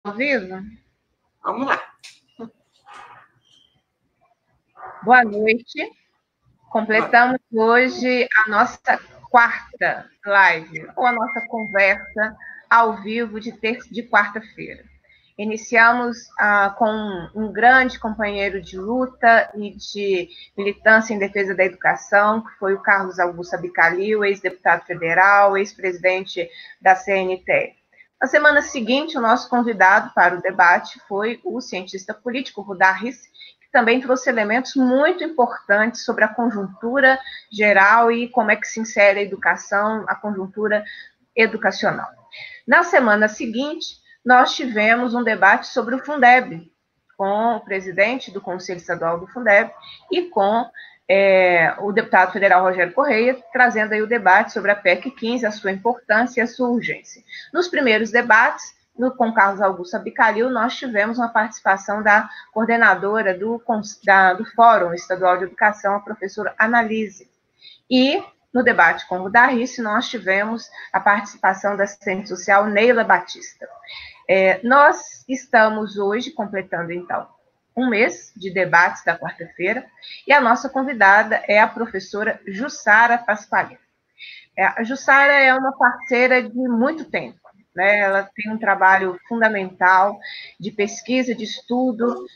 Ao vivo? Vamos lá. Boa noite. Completamos hoje a nossa quarta live, ou a nossa conversa ao vivo de quarta-feira. Iniciamos com um grande companheiro de luta e de militância em defesa da educação, que foi o Carlos Augusto Abicalil, ex-deputado federal, ex-presidente da CNTE. Na semana seguinte, o nosso convidado para o debate foi o cientista político Rudá Rissi, que também trouxe elementos muito importantes sobre a conjuntura geral e como é que se insere a educação, a conjuntura educacional. Na semana seguinte, nós tivemos um debate sobre o Fundeb, com o presidente do Conselho Estadual do Fundeb e com o deputado federal Rogério Correia, trazendo aí o debate sobre a PEC 15, a sua importância e a sua urgência. Nos primeiros debates, com Carlos Augusto Abicalil, nós tivemos uma participação da coordenadora do Fórum Estadual de Educação, a professora Analise. E no debate com o Rudá Rissi, nós tivemos a participação da assistente social Neila Batista. Nós estamos hoje completando, então, um mês de debates da quarta-feira, e a nossa convidada é a professora Jussara Pasqualini. A Jussara é uma parceira de muito tempo, né? Ela tem um trabalho fundamental de pesquisa, de estudo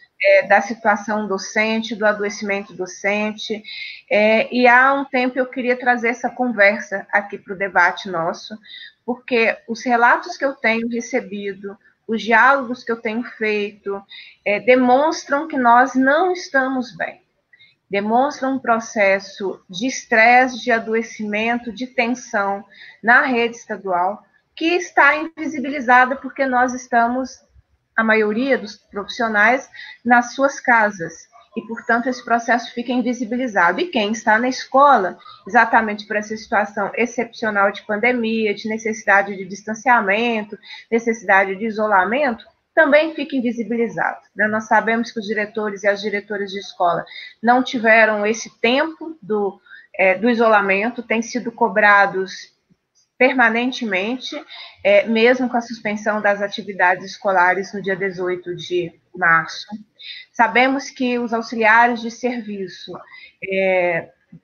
da situação docente, do adoecimento docente, e há um tempo eu queria trazer essa conversa aqui para o debate nosso, porque os relatos que eu tenho recebido, os diálogos que eu tenho feito, demonstram que nós não estamos bem. Demonstram um processo de estresse, de adoecimento, de tensão na rede estadual, que está invisibilizada porque nós estamos, a maioria dos profissionais, nas suas casas. E, portanto, esse processo fica invisibilizado. E quem está na escola, exatamente por essa situação excepcional de pandemia, de necessidade de distanciamento, necessidade de isolamento, também fica invisibilizado. Né? Nós sabemos que os diretores e as diretoras de escola não tiveram esse tempo do isolamento, têm sido cobrados permanentemente, mesmo com a suspensão das atividades escolares no dia 18 de março. Sabemos que os auxiliares de serviço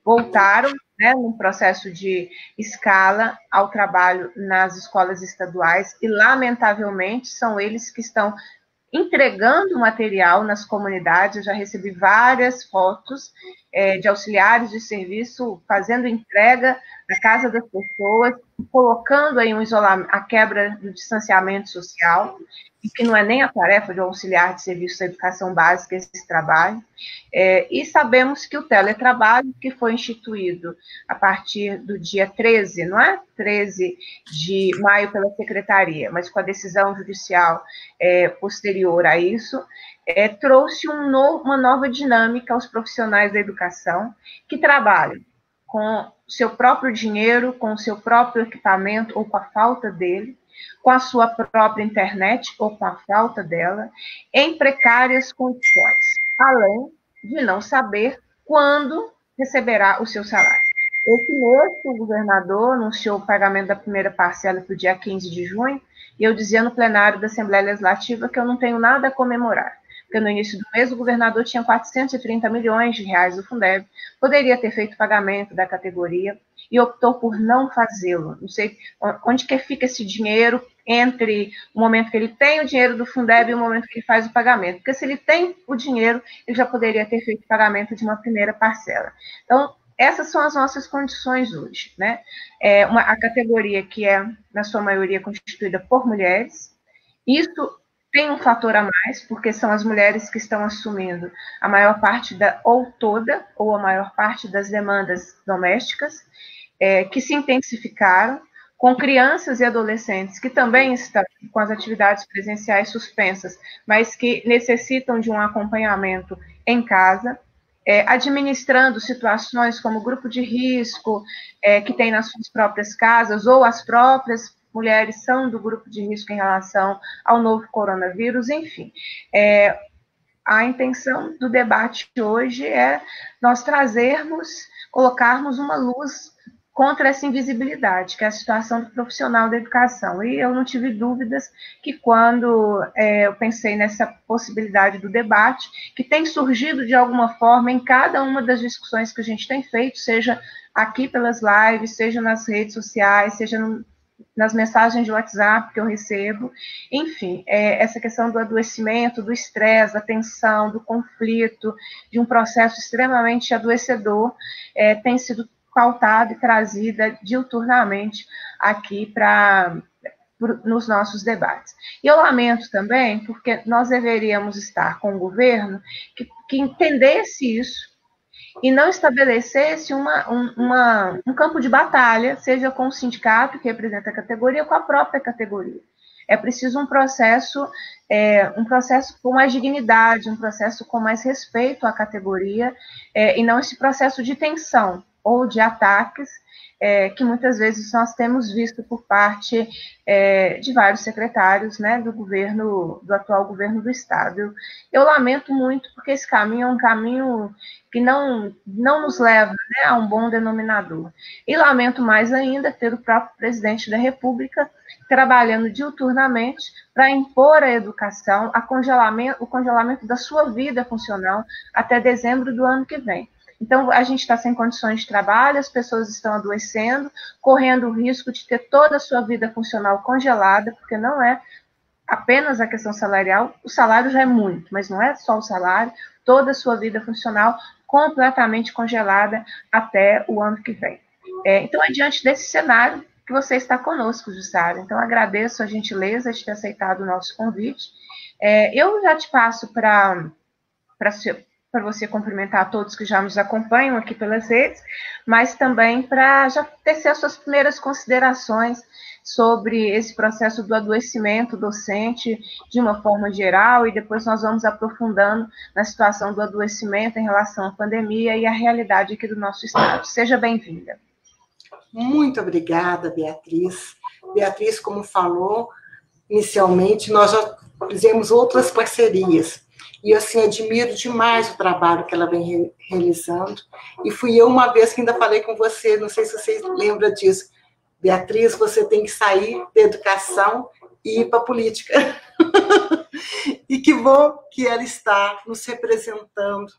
voltaram, né, num processo de escala ao trabalho nas escolas estaduais e, lamentavelmente, são eles que estão entregando material nas comunidades. Eu já recebi várias fotos de auxiliares de serviço fazendo entrega na casa das pessoas, colocando aí a quebra do distanciamento social, e que não é nem a tarefa de um auxiliar de serviço da educação básica esse trabalho. E sabemos que o teletrabalho, que foi instituído a partir do dia 13, não é? 13 de maio pela secretaria, mas com a decisão judicial posterior a isso, trouxe uma nova dinâmica aos profissionais da educação que trabalham com seu próprio dinheiro, com seu próprio equipamento ou com a falta dele, com a sua própria internet ou com a falta dela, em precárias condições, além de não saber quando receberá o seu salário. Esse mês, o governador anunciou o pagamento da primeira parcela para o dia 15 de junho, e eu dizia no plenário da Assembleia Legislativa que eu não tenho nada a comemorar, porque no início do mês o governador tinha 430 milhões de reais do Fundeb, poderia ter feito pagamento da categoria e optou por não fazê-lo. Não sei onde que fica esse dinheiro entre o momento que ele tem o dinheiro do Fundeb e o momento que ele faz o pagamento, porque se ele tem o dinheiro, ele já poderia ter feito o pagamento de uma primeira parcela. Então, essas são as nossas condições hoje, né? A categoria que é, na sua maioria, constituída por mulheres. Isso tem um fator a mais, porque são as mulheres que estão assumindo a maior parte ou toda, ou a maior parte das demandas domésticas, que se intensificaram, com crianças e adolescentes que também estão com as atividades presenciais suspensas, mas que necessitam de um acompanhamento em casa, administrando situações como grupo de risco, que tem nas suas próprias casas, ou as próprias mulheres são do grupo de risco em relação ao novo coronavírus, enfim. A intenção do debate hoje é nós colocarmos uma luz contra essa invisibilidade, que é a situação do profissional da educação. E eu não tive dúvidas que quando eu pensei nessa possibilidade do debate, que tem surgido de alguma forma em cada uma das discussões que a gente tem feito, seja aqui pelas lives, seja nas redes sociais, seja nas mensagens de WhatsApp que eu recebo, enfim, essa questão do adoecimento, do estresse, da tensão, do conflito, de um processo extremamente adoecedor, tem sido pautada e trazida diuturnamente aqui nos nossos debates. E eu lamento também, porque nós deveríamos estar com o governo que entendesse isso e não estabelecesse um campo de batalha, seja com o sindicato que representa a categoria, ou com a própria categoria. É preciso um processo com mais dignidade, um processo com mais respeito à categoria, e não esse processo de tensão ou de ataques que muitas vezes nós temos visto por parte de vários secretários, né, do atual governo do Estado. Eu lamento muito, porque esse caminho é um caminho que não nos leva, né, a um bom denominador. E lamento mais ainda ter o próprio presidente da República trabalhando diuturnamente para impor à educação o congelamento da sua vida funcional até dezembro do ano que vem. Então, a gente está sem condições de trabalho, as pessoas estão adoecendo, correndo o risco de ter toda a sua vida funcional congelada, porque não é apenas a questão salarial, o salário já é muito, mas não é só o salário, toda a sua vida funcional completamente congelada até o ano que vem. Então, é diante desse cenário que você está conosco, Jussara. Então, agradeço a gentileza de ter aceitado o nosso convite. Eu já te passo para você cumprimentar a todos que já nos acompanham aqui pelas redes, mas também para já tecer as suas primeiras considerações sobre esse processo do adoecimento docente de uma forma geral, e depois nós vamos aprofundando na situação do adoecimento em relação à pandemia e à realidade aqui do nosso estado. Seja bem-vinda. Muito obrigada, Beatriz. Beatriz, como falou, inicialmente, nós já fizemos outras parcerias, e, assim, admiro demais o trabalho que ela vem realizando. E fui eu uma vez que ainda falei com você, não sei se você lembra disso. Beatriz, você tem que sair da educação e ir para a política. E que bom que ela está nos representando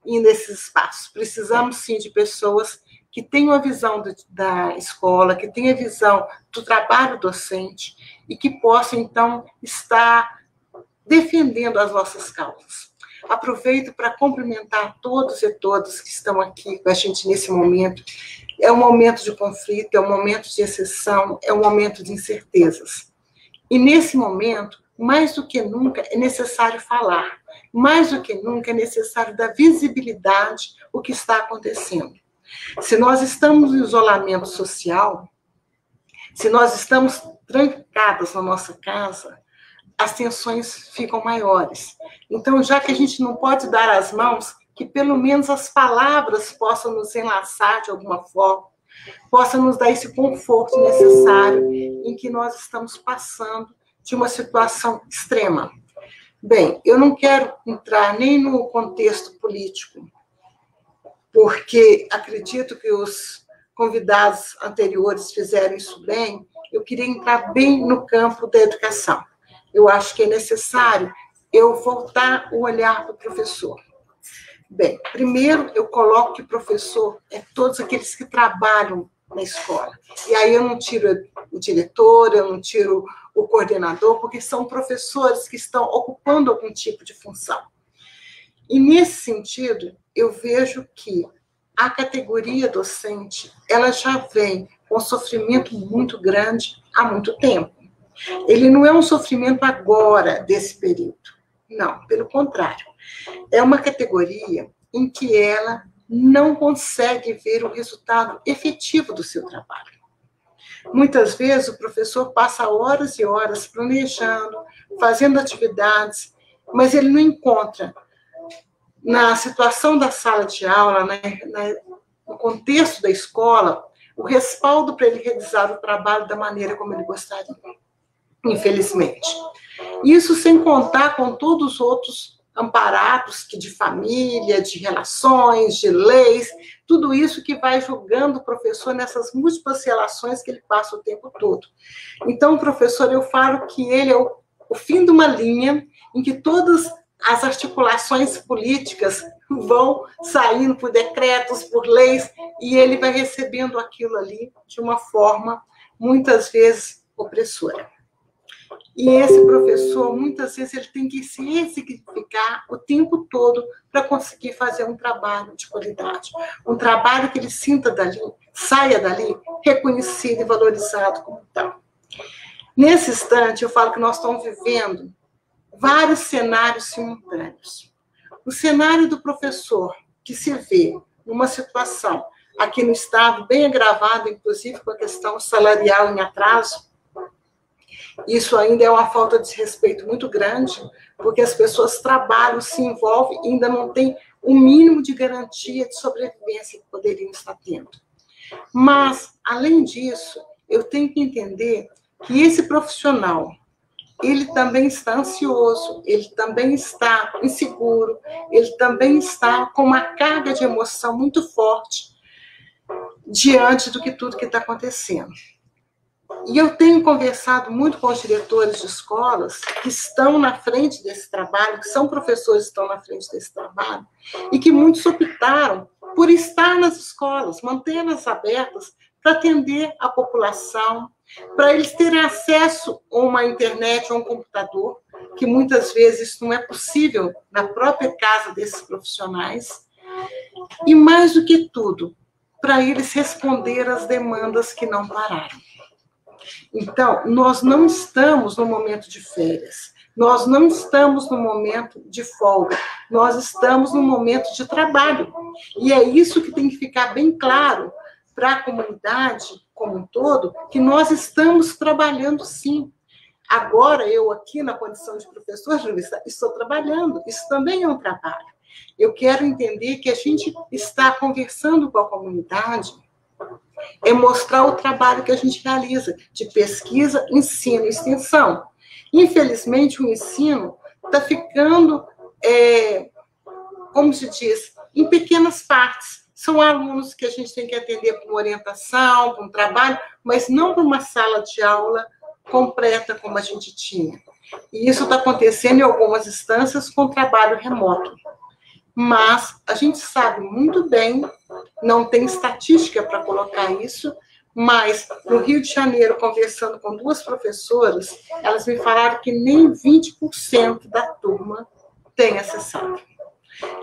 nesse espaço. Precisamos, sim, de pessoas que tenham a visão da escola, que tenham a visão do trabalho docente e que possam, então, estar defendendo as nossas causas. Aproveito para cumprimentar todos e todas que estão aqui com a gente nesse momento. É um momento de conflito, é um momento de exceção, é um momento de incertezas. E nesse momento, mais do que nunca, é necessário falar. Mais do que nunca, é necessário dar visibilidade ao que está acontecendo. Se nós estamos em isolamento social, se nós estamos trancadas na nossa casa, as tensões ficam maiores. Então, já que a gente não pode dar as mãos, que pelo menos as palavras possam nos enlaçar de alguma forma, possam nos dar esse conforto necessário em que nós estamos passando de uma situação extrema. Bem, eu não quero entrar nem no contexto político, porque acredito que os convidados anteriores fizeram isso bem. Eu queria entrar bem no campo da educação. Eu acho que é necessário eu voltar o olhar para o professor. Bem, primeiro eu coloco que o professor é todos aqueles que trabalham na escola. E aí eu não tiro o diretor, eu não tiro o coordenador, porque são professores que estão ocupando algum tipo de função. E nesse sentido, eu vejo que a categoria docente, ela já vem com um sofrimento muito grande há muito tempo. Ele não é um sofrimento agora, desse período. Não, pelo contrário. É uma categoria em que ela não consegue ver o resultado efetivo do seu trabalho. Muitas vezes o professor passa horas e horas planejando, fazendo atividades, mas ele não encontra, na situação da sala de aula, no contexto da escola, o respaldo para ele realizar o trabalho da maneira como ele gostaria. Infelizmente. Isso sem contar com todos os outros amparados que de família, de relações, de leis, tudo isso que vai julgando o professor nessas múltiplas relações que ele passa o tempo todo. Então, o professor, eu falo que ele é o fim de uma linha em que todas as articulações políticas vão saindo por decretos, por leis, e ele vai recebendo aquilo ali de uma forma, muitas vezes, opressora. E esse professor, muitas vezes, ele tem que se ressignificar o tempo todo para conseguir fazer um trabalho de qualidade. Um trabalho que ele sinta dali, saia dali, reconhecido e valorizado como tal. Nesse instante, eu falo que nós estamos vivendo vários cenários simultâneos. O cenário do professor, que se vê numa situação aqui no Estado, bem agravada, inclusive com a questão salarial em atraso, isso ainda é uma falta de respeito muito grande, porque as pessoas trabalham, se envolvem e ainda não têm o mínimo de garantia de sobrevivência que poderiam estar tendo. Mas, além disso, eu tenho que entender que esse profissional, ele também está ansioso, ele também está inseguro, ele também está com uma carga de emoção muito forte diante do que tudo que está acontecendo. E eu tenho conversado muito com os diretores de escolas que estão na frente desse trabalho, que são professores que estão na frente desse trabalho, e que muitos optaram por estar nas escolas, mantê-las abertas para atender a população, para eles terem acesso a uma internet, a um computador, que muitas vezes isso não é possível na própria casa desses profissionais. E mais do que tudo, para eles responder às demandas que não pararam. Então, nós não estamos no momento de férias, nós não estamos no momento de folga, nós estamos no momento de trabalho. E é isso que tem que ficar bem claro para a comunidade como um todo, que nós estamos trabalhando sim. Agora, eu aqui na condição de professor, Julissa, estou trabalhando, isso também é um trabalho. Eu quero entender que a gente está conversando com a comunidade, é mostrar o trabalho que a gente realiza de pesquisa, ensino e extensão. Infelizmente, o ensino está ficando, como se diz, em pequenas partes. São alunos que a gente tem que atender para uma orientação, para um trabalho, mas não para uma sala de aula completa como a gente tinha. E isso está acontecendo em algumas instâncias com trabalho remoto. Mas a gente sabe muito bem, não tem estatística para colocar isso, mas no Rio de Janeiro, conversando com duas professoras, elas me falaram que nem 20% da turma tem acessado.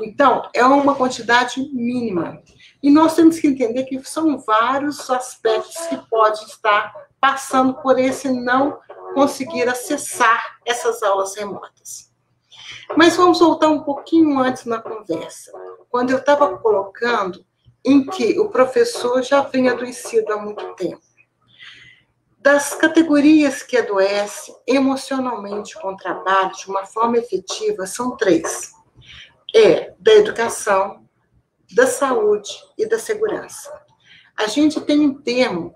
Então, é uma quantidade mínima. E nós temos que entender que são vários aspectos que podem estar passando por esse não conseguir acessar essas aulas remotas. Mas vamos voltar um pouquinho antes na conversa, quando eu estava colocando em que o professor já vem adoecido há muito tempo. Das categorias que adoecem emocionalmente com o trabalho de uma forma efetiva, são 3. Da educação, da saúde e da segurança. A gente tem um termo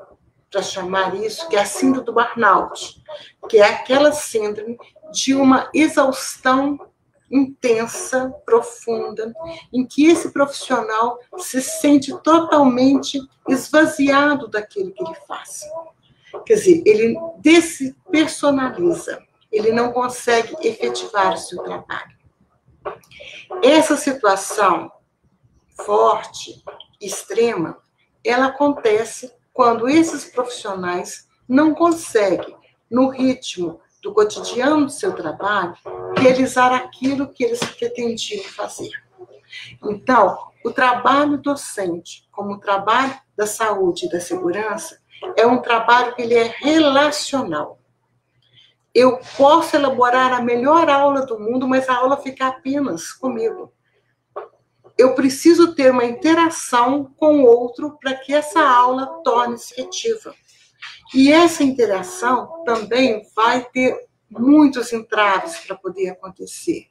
para chamar isso, que é a síndrome do burnout, que é aquela síndrome de uma exaustão intensa, profunda, em que esse profissional se sente totalmente esvaziado daquilo que ele faz. Quer dizer, ele despersonaliza, ele não consegue efetivar o seu trabalho. Essa situação forte, extrema, ela acontece quando esses profissionais não conseguem, no ritmo do cotidiano do seu trabalho, realizar aquilo que eles pretendiam fazer. Então, o trabalho docente, como o trabalho da saúde e da segurança, é um trabalho que ele é relacional. Eu posso elaborar a melhor aula do mundo, mas a aula fica apenas comigo. Eu preciso ter uma interação com o outro para que essa aula torne-se efetiva. E essa interação também vai ter muitos entraves para poder acontecer.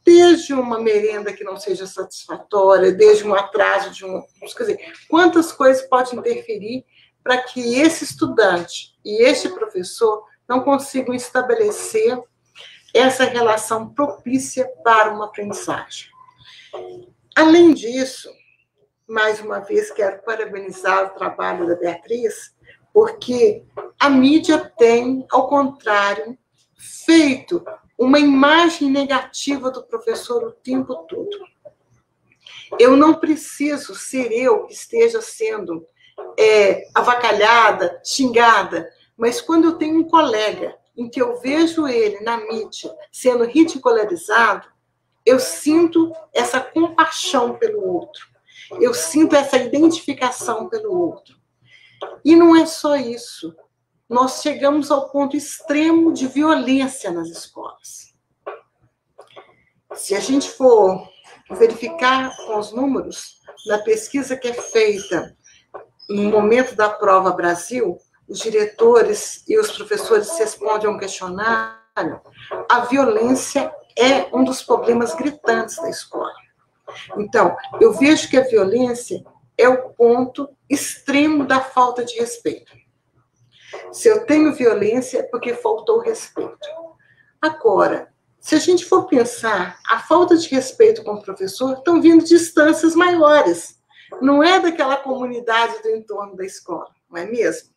Desde uma merenda que não seja satisfatória, desde um atraso de um... Quer dizer, quantas coisas podem interferir para que esse estudante e este professor não consigam estabelecer essa relação propícia para uma aprendizagem. Além disso, mais uma vez quero parabenizar o trabalho da Beatriz, porque a mídia tem, ao contrário, feito uma imagem negativa do professor o tempo todo. Eu não preciso ser eu que esteja sendo avacalhada, xingada, mas quando eu tenho um colega em que eu vejo ele na mídia sendo ridicularizado, eu sinto essa compaixão pelo outro, eu sinto essa identificação pelo outro. E não é só isso. Nós chegamos ao ponto extremo de violência nas escolas. Se a gente for verificar com os números, na pesquisa que é feita no momento da prova Brasil, os diretores e os professores respondem a um questionário, a violência é um dos problemas gritantes da escola. Então, eu vejo que a violência é o ponto extremo da falta de respeito. Se eu tenho violência, é porque faltou respeito. Agora, se a gente for pensar, a falta de respeito com o professor estão vindo de instâncias maiores. Não é daquela comunidade do entorno da escola, não é mesmo?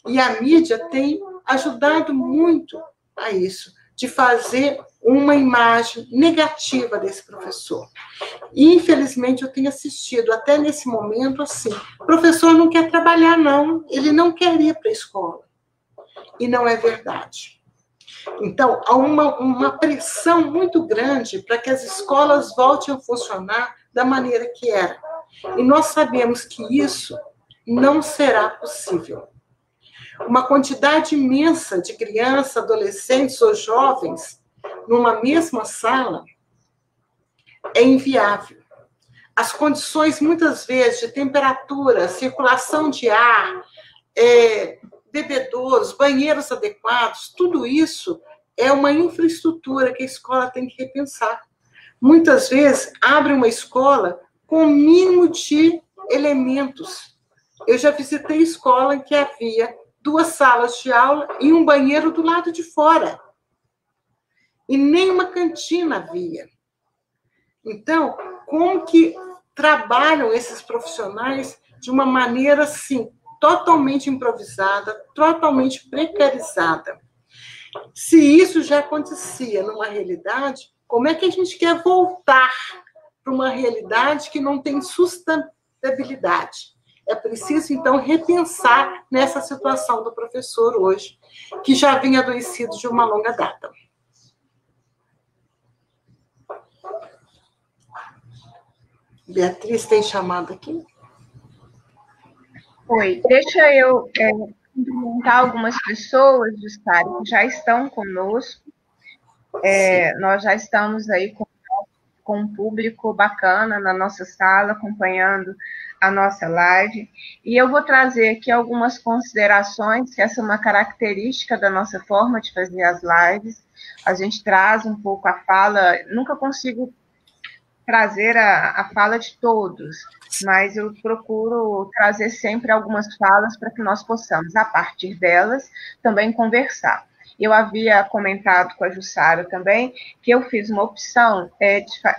E a mídia tem ajudado muito a isso, de fazer uma imagem negativa desse professor. E, infelizmente, eu tenho assistido até nesse momento assim, o professor não quer trabalhar, não, ele não quer ir para a escola. E não é verdade. Então, há uma pressão muito grande para que as escolas voltem a funcionar da maneira que era. E nós sabemos que isso não será possível. Uma quantidade imensa de crianças, adolescentes ou jovens numa mesma sala é inviável. As condições, muitas vezes, de temperatura, circulação de ar, bebedouros, banheiros adequados, tudo isso é uma infraestrutura que a escola tem que repensar. Muitas vezes, abre uma escola com o mínimo de elementos. Eu já visitei escola em que havia 2 salas de aula e um banheiro do lado de fora. E nem uma cantina havia. Então, como que trabalham esses profissionais de uma maneira, assim, totalmente improvisada, totalmente precarizada? Se isso já acontecia numa realidade, como é que a gente quer voltar para uma realidade que não tem sustentabilidade? É preciso, então, repensar nessa situação do professor hoje, que já vinha adoecido de uma longa data. Beatriz, tem chamada aqui? Oi, deixa eu cumprimentar algumas pessoas, Jussara, que já estão conosco. Nós já estamos aí com um público bacana na nossa sala, acompanhando a nossa live. E eu vou trazer aqui algumas considerações, que essa é uma característica da nossa forma de fazer as lives. A gente traz um pouco a fala, nunca consigo trazer a fala de todos, mas eu procuro trazer sempre algumas falas para que nós possamos, a partir delas, também conversar. Eu havia comentado com a Jussara também que eu fiz uma opção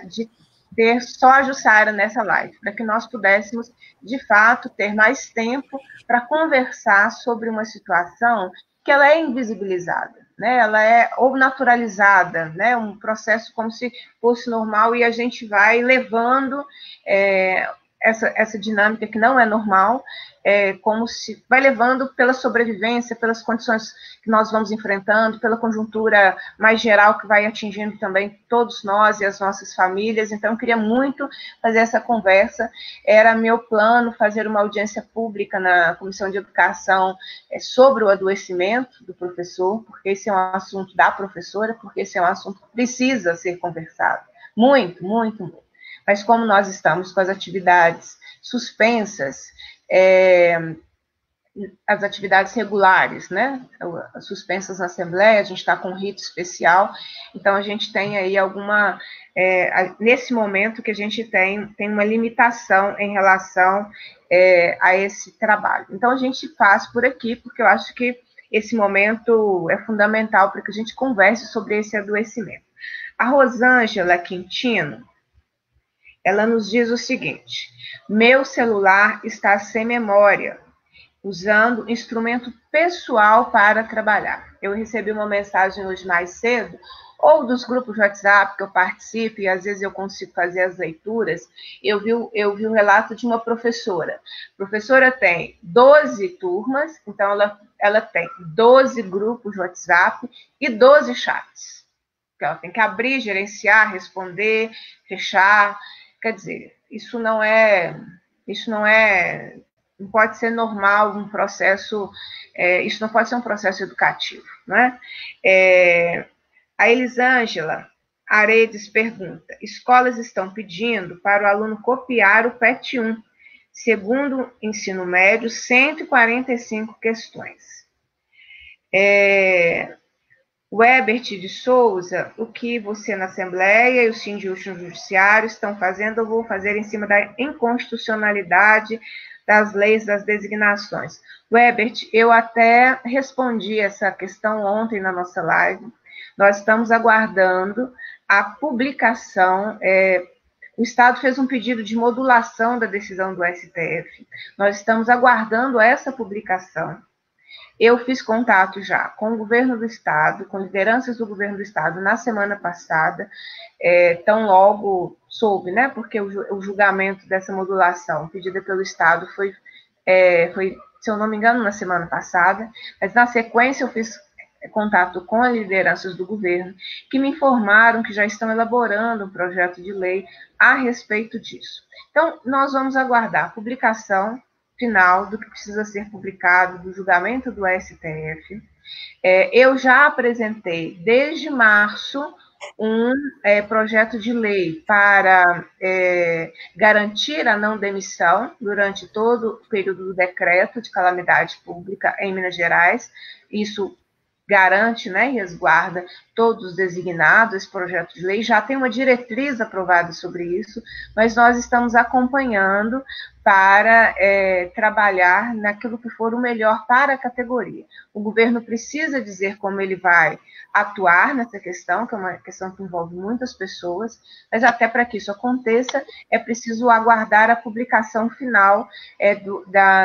de ter só a Jussara nessa live, para que nós pudéssemos, de fato, ter mais tempo para conversar sobre uma situação que ela é invisibilizada, né? Ela é ou naturalizada, né? Um processo como se fosse normal e a gente vai levando essa dinâmica que não é normal, como se vai levando pela sobrevivência, pelas condições que nós vamos enfrentando, pela conjuntura mais geral que vai atingindo também todos nós e as nossas famílias. Então, eu queria muito fazer essa conversa. Era meu plano fazer uma audiência pública na Comissão de Educação sobre o adoecimento do professor, porque esse é um assunto da professora, porque esse é um assunto que precisa ser conversado. Muito, muito, muito. Mas como nós estamos com as atividades suspensas, as atividades regulares, né, suspensas na Assembleia, a gente está com um rito especial, então a gente tem aí nesse momento que a gente tem uma limitação em relação a esse trabalho. Então a gente faz por aqui, porque eu acho que esse momento é fundamental para que a gente converse sobre esse adoecimento. A Rosângela Quintino, ela nos diz o seguinte: meu celular está sem memória, usando instrumento pessoal para trabalhar. Eu recebi uma mensagem hoje mais cedo, ou dos grupos de WhatsApp que eu participo, e às vezes eu consigo fazer as leituras, eu vi o relato de uma professora. A professora tem 12 turmas, então ela tem 12 grupos de WhatsApp e 12 chats. Ela tem que abrir, gerenciar, responder, fechar. Quer dizer, não pode ser normal um processo, isso não pode ser um processo educativo, né? A Elisângela Aredes pergunta: escolas estão pedindo para o aluno copiar o PET 1, segundo ensino médio, 145 questões. O Ebert de Souza: o que você na Assembleia e o Sindicâto no Judiciário estão fazendo, eu vou fazer em cima da inconstitucionalidade das leis das designações. O Ebert, eu até respondi essa questão ontem na nossa live. Nós estamos aguardando a publicação. O Estado fez um pedido de modulação da decisão do STF. Nós estamos aguardando essa publicação. Eu fiz contato já com o governo do Estado, com lideranças do governo do Estado na semana passada, tão logo soube, né? Porque o julgamento dessa modulação pedida pelo Estado foi, se eu não me engano, na semana passada, mas na sequência eu fiz contato com as lideranças do governo, que me informaram que já estão elaborando um projeto de lei a respeito disso. Então, nós vamos aguardar a publicação final do que precisa ser publicado, do julgamento do STF. Eu já apresentei, desde março, um projeto de lei para garantir a não demissão durante todo o período do decreto de calamidade pública em Minas Gerais. Isso garante, né, e resguarda todos os designados. Esse projeto de lei já tem uma diretriz aprovada sobre isso, mas nós estamos acompanhando para trabalhar naquilo que for o melhor para a categoria. O governo precisa dizer como ele vai atuar nessa questão, que é uma questão que envolve muitas pessoas, mas até para que isso aconteça, é preciso aguardar a publicação final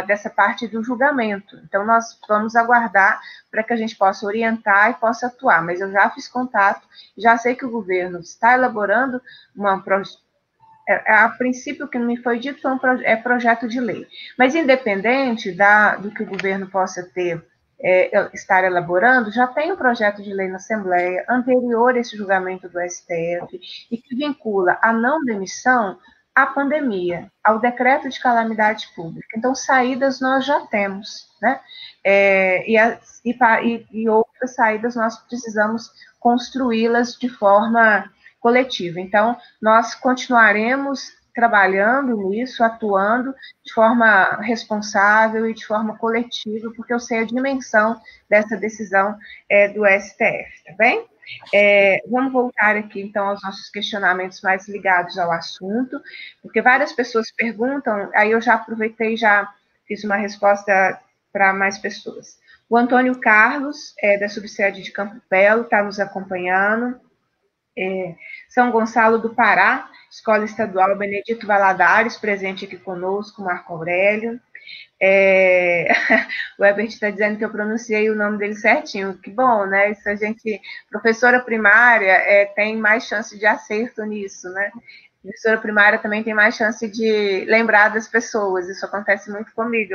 dessa parte do julgamento. Então, nós vamos aguardar para que a gente possa orientar e possa atuar, mas eu já fiz contato, já sei que o governo está elaborando a princípio, o que me foi dito foi projeto de lei. Mas, independente do que o governo possa estar elaborando, já tem um projeto de lei na Assembleia anterior a esse julgamento do STF e que vincula a não demissão à pandemia, ao decreto de calamidade pública. Então, saídas nós já temos, né? E outras saídas nós precisamos construí-las de forma coletiva. Então, nós continuaremos trabalhando nisso, atuando de forma responsável e de forma coletiva, porque eu sei a dimensão dessa decisão do STF, tá bem? Vamos voltar aqui, então, aos nossos questionamentos mais ligados ao assunto, porque várias pessoas perguntam, aí eu já aproveitei e já fiz uma resposta para mais pessoas. O Antônio Carlos, da subsede de Campo Belo, está nos acompanhando. São Gonçalo do Pará, Escola Estadual Benedito Valadares, presente aqui conosco, Marco Aurélio. O Ebert está dizendo que eu pronunciei o nome dele certinho, que bom, né? Isso a gente, professora primária, tem mais chance de acerto nisso, né? Professora primária também tem mais chance de lembrar das pessoas, isso acontece muito comigo,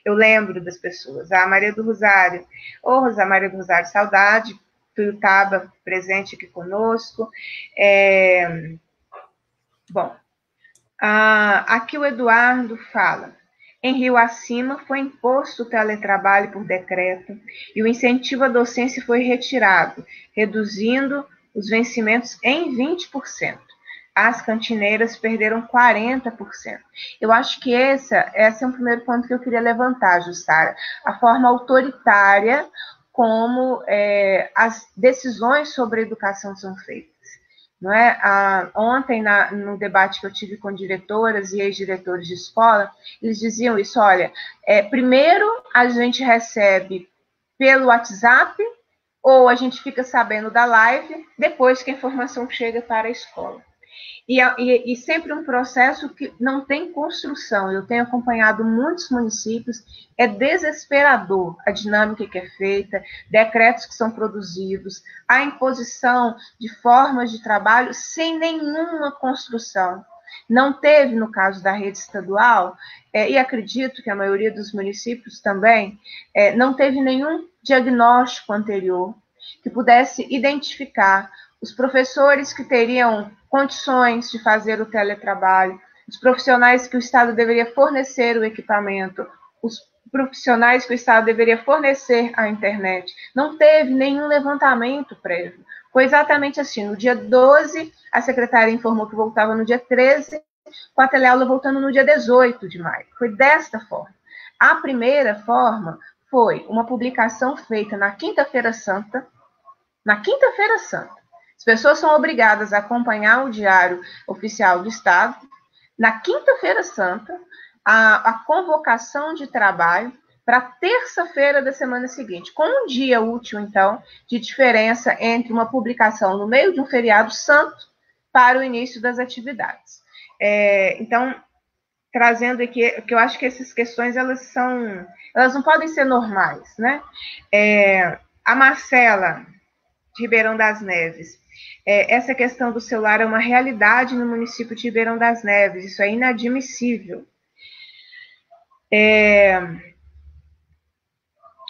eu lembro das pessoas. A Maria do Rosário, Rosa Maria do Rosário, saudade, Tuiutaba presente aqui conosco. Bom, aqui o Eduardo fala: em Rio Acima foi imposto o teletrabalho por decreto e o incentivo à docência foi retirado, reduzindo os vencimentos em 20%. As cantineiras perderam 40%. Eu acho que esse é um primeiro ponto que eu queria levantar, Jussara. A forma autoritária como as decisões sobre a educação são feitas. Não é? Ontem, no debate que eu tive com diretoras e ex-diretores de escola, eles diziam isso: olha, primeiro a gente recebe pelo WhatsApp, ou a gente fica sabendo da live depois que a informação chega para a escola. E sempre um processo que não tem construção. Eu tenho acompanhado muitos municípios, é desesperador a dinâmica que é feita, decretos que são produzidos, a imposição de formas de trabalho sem nenhuma construção. Não teve, no caso da rede estadual, e acredito que a maioria dos municípios também, não teve nenhum diagnóstico anterior que pudesse identificar os professores que teriam condições de fazer o teletrabalho, os profissionais que o Estado deveria fornecer o equipamento, os profissionais que o Estado deveria fornecer a internet. Não teve nenhum levantamento prévio. Foi exatamente assim. No dia 12, a secretária informou que voltava no dia 13, com a teleaula voltando no dia 18 de maio. Foi desta forma. A primeira forma foi uma publicação feita na Quinta-feira Santa. Na Quinta-feira Santa. As pessoas são obrigadas a acompanhar o Diário Oficial do Estado. Na Quinta-feira Santa, a convocação de trabalho para terça-feira da semana seguinte, com um dia útil, então, de diferença entre uma publicação no meio de um feriado santo para o início das atividades. Então, trazendo aqui, que eu acho que essas questões, elas não podem ser normais, né? A Marcela de Ribeirão das Neves. Essa questão do celular é uma realidade no município de Ribeirão das Neves, isso é inadmissível.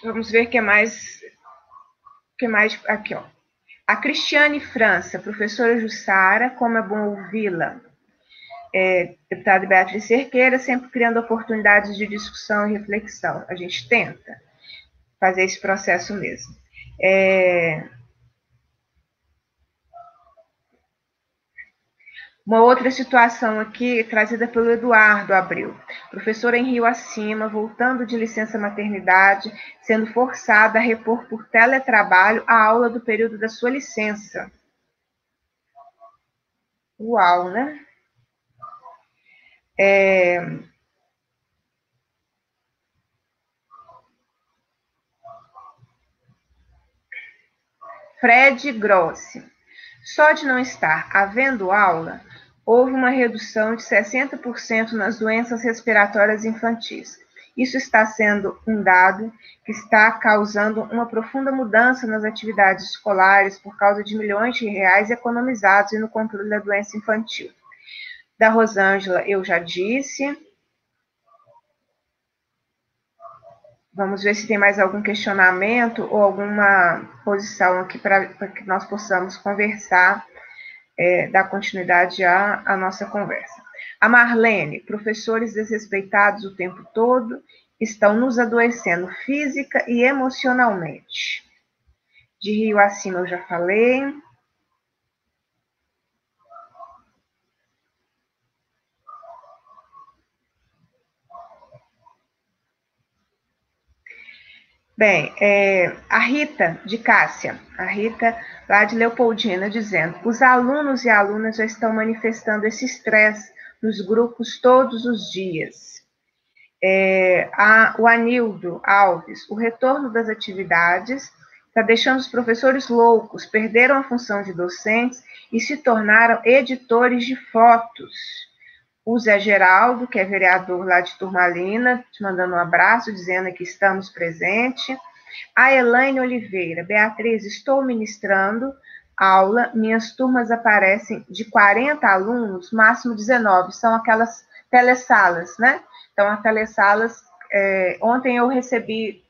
Vamos ver o que mais aqui, ó. A Cristiane França, professora Jussara, como é bom ouvi-la. Deputada Beatriz Cerqueira, sempre criando oportunidades de discussão e reflexão. A gente tenta fazer esse processo mesmo. Uma outra situação aqui, trazida pelo Eduardo Abreu. Professora em Rio Acima, voltando de licença maternidade, sendo forçada a repor por teletrabalho a aula do período da sua licença. Uau, né? Fred Grossi. Só de não estar havendo aula, houve uma redução de 60% nas doenças respiratórias infantis. Isso está sendo um dado que está causando uma profunda mudança nas atividades escolares por causa de milhões de reais economizados no controle da doença infantil. Da Rosângela, eu já disse. Vamos ver se tem mais algum questionamento ou alguma posição aqui para que nós possamos conversar, dar continuidade à nossa conversa. A Marlene, professores desrespeitados o tempo todo estão nos adoecendo física e emocionalmente. De Rio Acima eu já falei. Bem, a Rita de Cássia, a Rita lá de Leopoldina, dizendo: os alunos e alunas já estão manifestando esse estresse nos grupos todos os dias. O Anildo Alves, o retorno das atividades está deixando os professores loucos, perderam a função de docentes e se tornaram editores de fotos. O Zé Geraldo, que é vereador lá de Turmalina, te mandando um abraço, dizendo que estamos presentes. A Elaine Oliveira, Beatriz, estou ministrando aula, minhas turmas aparecem de 40 alunos, máximo 19, são aquelas telesalas, né? Então, as telesalas, ontem eu recebi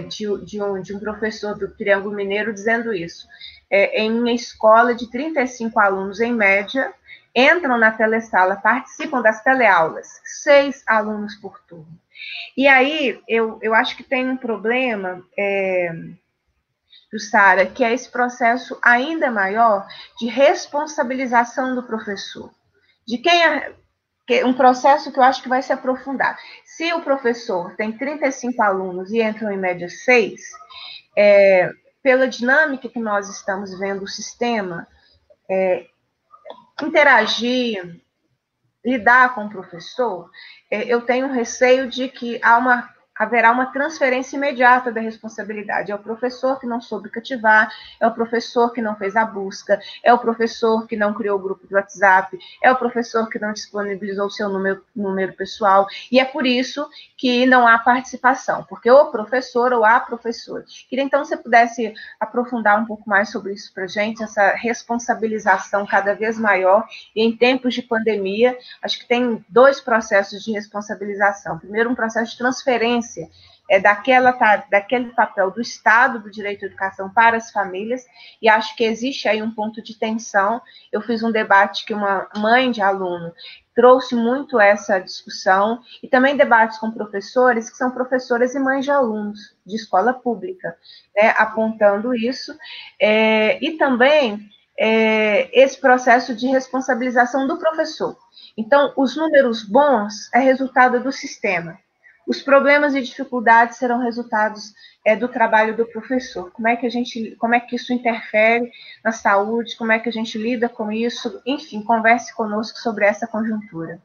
de um professor do Triângulo Mineiro dizendo isso. Em minha escola, de 35 alunos em média, entram na telesala, participam das teleaulas, 6 alunos por turno. E aí, eu acho que tem um problema, Jussara, que é esse processo ainda maior de responsabilização do professor. De um processo que eu acho que vai se aprofundar. Se o professor tem 35 alunos e entram em média 6, pela dinâmica que nós estamos vendo o sistema, lidar com o professor, eu tenho receio de que há uma haverá uma transferência imediata da responsabilidade. É o professor que não soube cativar, é o professor que não fez a busca, é o professor que não criou o grupo do WhatsApp, é o professor que não disponibilizou o seu número pessoal, e é por isso que não há participação, porque o professor ou a professora. Queria então que você pudesse aprofundar um pouco mais sobre isso para a gente, essa responsabilização cada vez maior, e em tempos de pandemia, acho que tem dois processos de responsabilização. Primeiro, um processo de transferência daquele papel do Estado do direito à educação para as famílias, e acho que existe aí um ponto de tensão. Eu fiz um debate que uma mãe de aluno trouxe muito essa discussão, e também debates com professores, que são professoras e mães de alunos de escola pública, né, apontando isso, e também esse processo de responsabilização do professor. Então, os números bons é resultado do sistema. Os problemas e dificuldades serão resultados do trabalho do professor. Como é que isso interfere na saúde? Como é que a gente lida com isso? Enfim, converse conosco sobre essa conjuntura.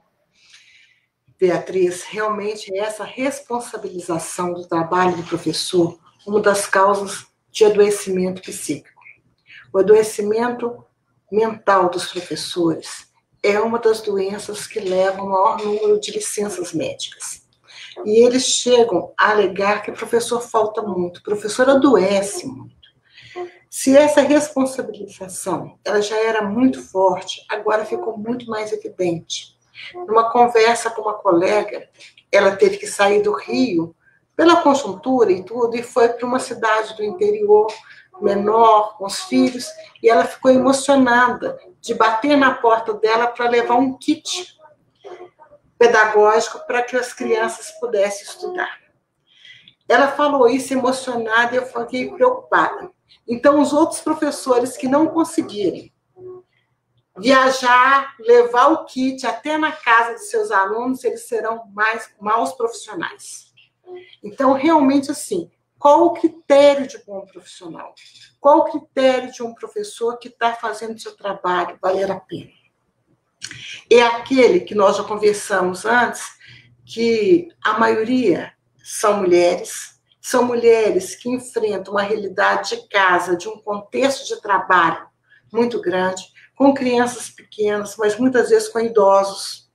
Beatriz, realmente essa responsabilização do trabalho do professor, uma das causas de adoecimento psíquico. O adoecimento mental dos professores é uma das doenças que levam ao maior número de licenças médicas. E eles chegam a alegar que o professor falta muito, o professor adoece muito. Se essa responsabilização ela já era muito forte, agora ficou muito mais evidente. Numa conversa com uma colega, ela teve que sair do Rio, pela conjuntura e tudo, e foi para uma cidade do interior, menor, com os filhos, e ela ficou emocionada de bater na porta dela para levar um kit pedagógico para que as crianças pudessem estudar. Ela falou isso emocionada e eu fiquei preocupada. Então, os outros professores que não conseguirem viajar, levar o kit até na casa de seus alunos, eles serão maus profissionais. Então, realmente, assim, qual o critério de bom profissional? Qual o critério de um professor que está fazendo o seu trabalho valer a pena? É aquele que nós já conversamos antes, que a maioria são mulheres que enfrentam uma realidade de casa, de um contexto de trabalho muito grande, com crianças pequenas, mas muitas vezes com idosos,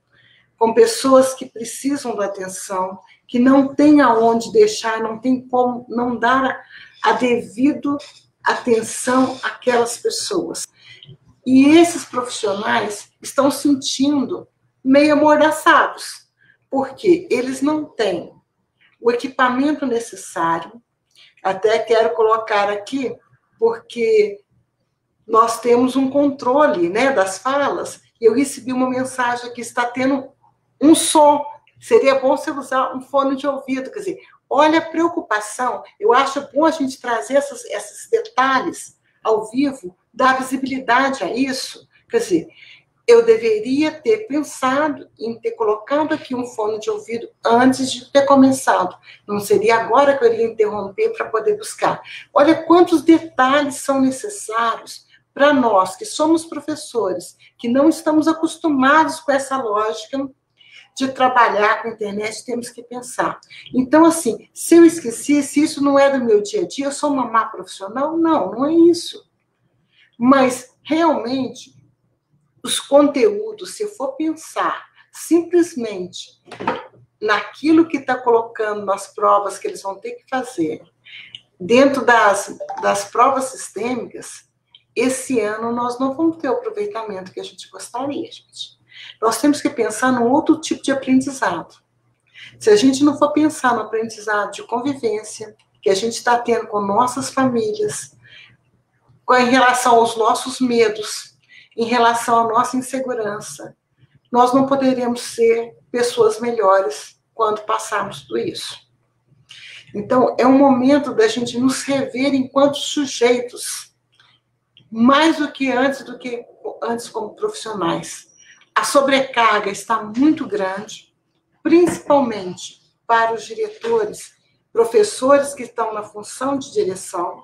com pessoas que precisam da atenção, que não tem aonde deixar, não tem como não dar a devida atenção àquelas pessoas. E esses profissionais estão sentindo meio amordaçados, porque eles não têm o equipamento necessário. Até quero colocar aqui, porque nós temos um controle, né, das falas, e eu recebi uma mensagem que está tendo um som. Seria bom você usar um fone de ouvido. Quer dizer, olha a preocupação. Eu acho bom a gente trazer esses detalhes ao vivo, dar visibilidade a isso. Quer dizer, eu deveria ter pensado em ter colocado aqui um fone de ouvido antes de ter começado. Não seria agora que eu iria interromper para poder buscar. Olha quantos detalhes são necessários para nós, que somos professores, que não estamos acostumados com essa lógica de trabalhar com a internet, temos que pensar. Então, assim, se eu esqueci, se isso não é do meu dia a dia, eu sou uma má profissional? Não, não é isso. Mas, realmente, os conteúdos, se eu for pensar simplesmente naquilo que está colocando nas provas que eles vão ter que fazer, dentro das provas sistêmicas, esse ano nós não vamos ter o aproveitamento que a gente gostaria, gente. Nós temos que pensar num outro tipo de aprendizado. Se a gente não for pensar no aprendizado de convivência, que a gente está tendo com nossas famílias, em relação aos nossos medos, em relação à nossa insegurança, nós não poderemos ser pessoas melhores quando passarmos tudo isso. Então, é um momento da gente nos rever enquanto sujeitos, mais do que antes como profissionais. A sobrecarga está muito grande, principalmente para os diretores, professores que estão na função de direção.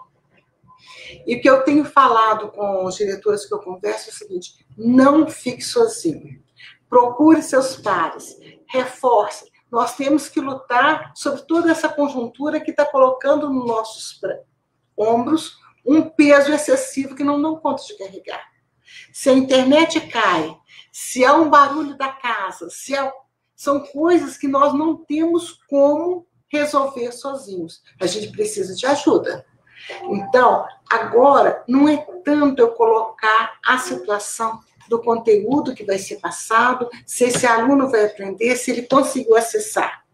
E o que eu tenho falado com os diretores que eu converso é o seguinte: não fique sozinho. Procure seus pares, reforce. nós temos que lutar sobre toda essa conjuntura que está colocando nos nossos ombros um peso excessivo que não dão conta de carregar. Se a internet cai, se há um barulho da casa, são coisas que nós não temos como resolver sozinhos. A gente precisa de ajuda. Então, agora, não é tanto eu colocar a situação do conteúdo que vai ser passado, se esse aluno vai aprender, se ele conseguiu acessar.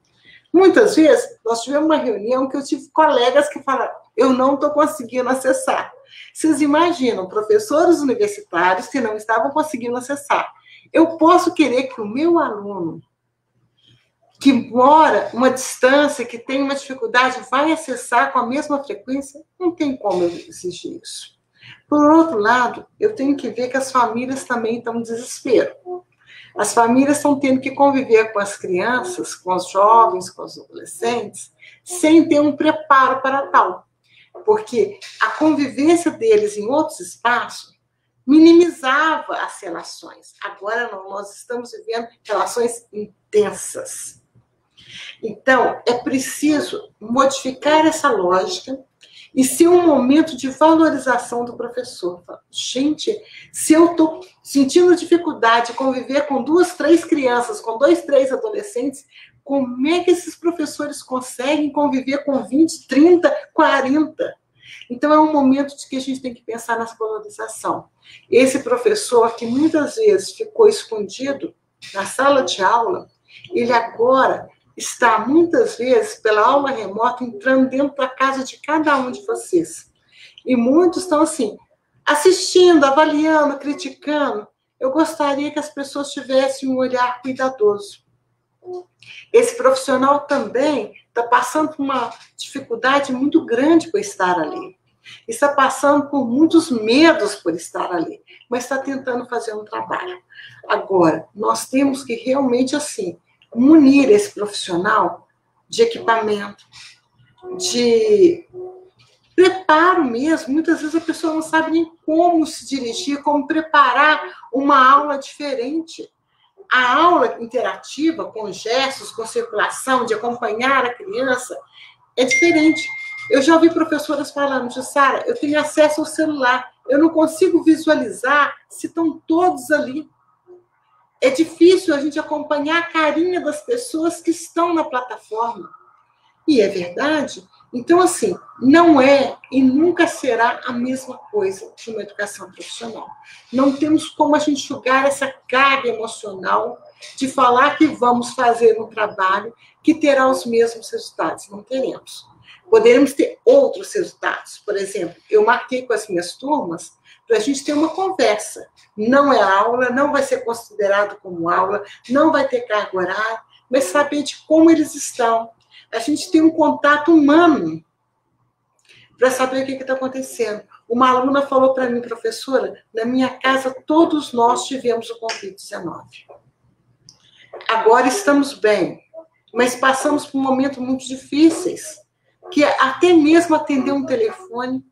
Muitas vezes, nós tivemos uma reunião que eu tive colegas que falaram, eu não estou conseguindo acessar. Vocês imaginam, professores universitários que não estavam conseguindo acessar. Eu posso querer que o meu aluno, que mora uma distância, que tem uma dificuldade, vai acessar com a mesma frequência? Não tem como eu exigir isso. Por outro lado, eu tenho que ver que as famílias também estão em desespero. As famílias estão tendo que conviver com as crianças, com os jovens, com os adolescentes, sem ter um preparo para tal. Porque a convivência deles em outros espaços minimizava as relações. Agora não, nós estamos vivendo relações intensas. Então, é preciso modificar essa lógica e ser um momento de valorização do professor. Gente, se eu estou sentindo dificuldade de conviver com 2, 3 crianças, com 2, 3 adolescentes, como é que esses professores conseguem conviver com 20, 30, 40? Então, é um momento de que a gente tem que pensar nessa valorização. Esse professor que muitas vezes ficou escondido na sala de aula, ele agora está, muitas vezes, pela aula remota, entrando dentro da casa de cada um de vocês. E muitos estão, assim, assistindo, avaliando, criticando. Eu gostaria que as pessoas tivessem um olhar cuidadoso. Esse profissional também está passando por uma dificuldade muito grande por estar ali. Está passando por muitos medos por estar ali, mas está tentando fazer um trabalho. Agora, nós temos que realmente, assim, munir esse profissional de equipamento, de preparo mesmo. Muitas vezes a pessoa não sabe nem como se dirigir, como preparar uma aula diferente. A aula interativa, com gestos, com circulação, de acompanhar a criança, é diferente. Eu já ouvi professoras falando, Jussara, eu tenho acesso ao celular, eu não consigo visualizar se estão todos ali. É difícil a gente acompanhar a carinha das pessoas que estão na plataforma. E é verdade. Então, assim, não é e nunca será a mesma coisa de uma educação profissional. Não temos como a gente enxugar essa carga emocional de falar que vamos fazer um trabalho que terá os mesmos resultados. Não teremos. Poderemos ter outros resultados. Por exemplo, eu marquei com as minhas turmas para a gente ter uma conversa. Não é aula, não vai ser considerado como aula, não vai ter carga horária, mas saber de como eles estão. A gente tem um contato humano para saber o que está acontecendo. Uma aluna falou para mim, professora, na minha casa todos nós tivemos o Covid-19. Agora estamos bem, mas passamos por momentos muito difíceis, que até mesmo atender um telefone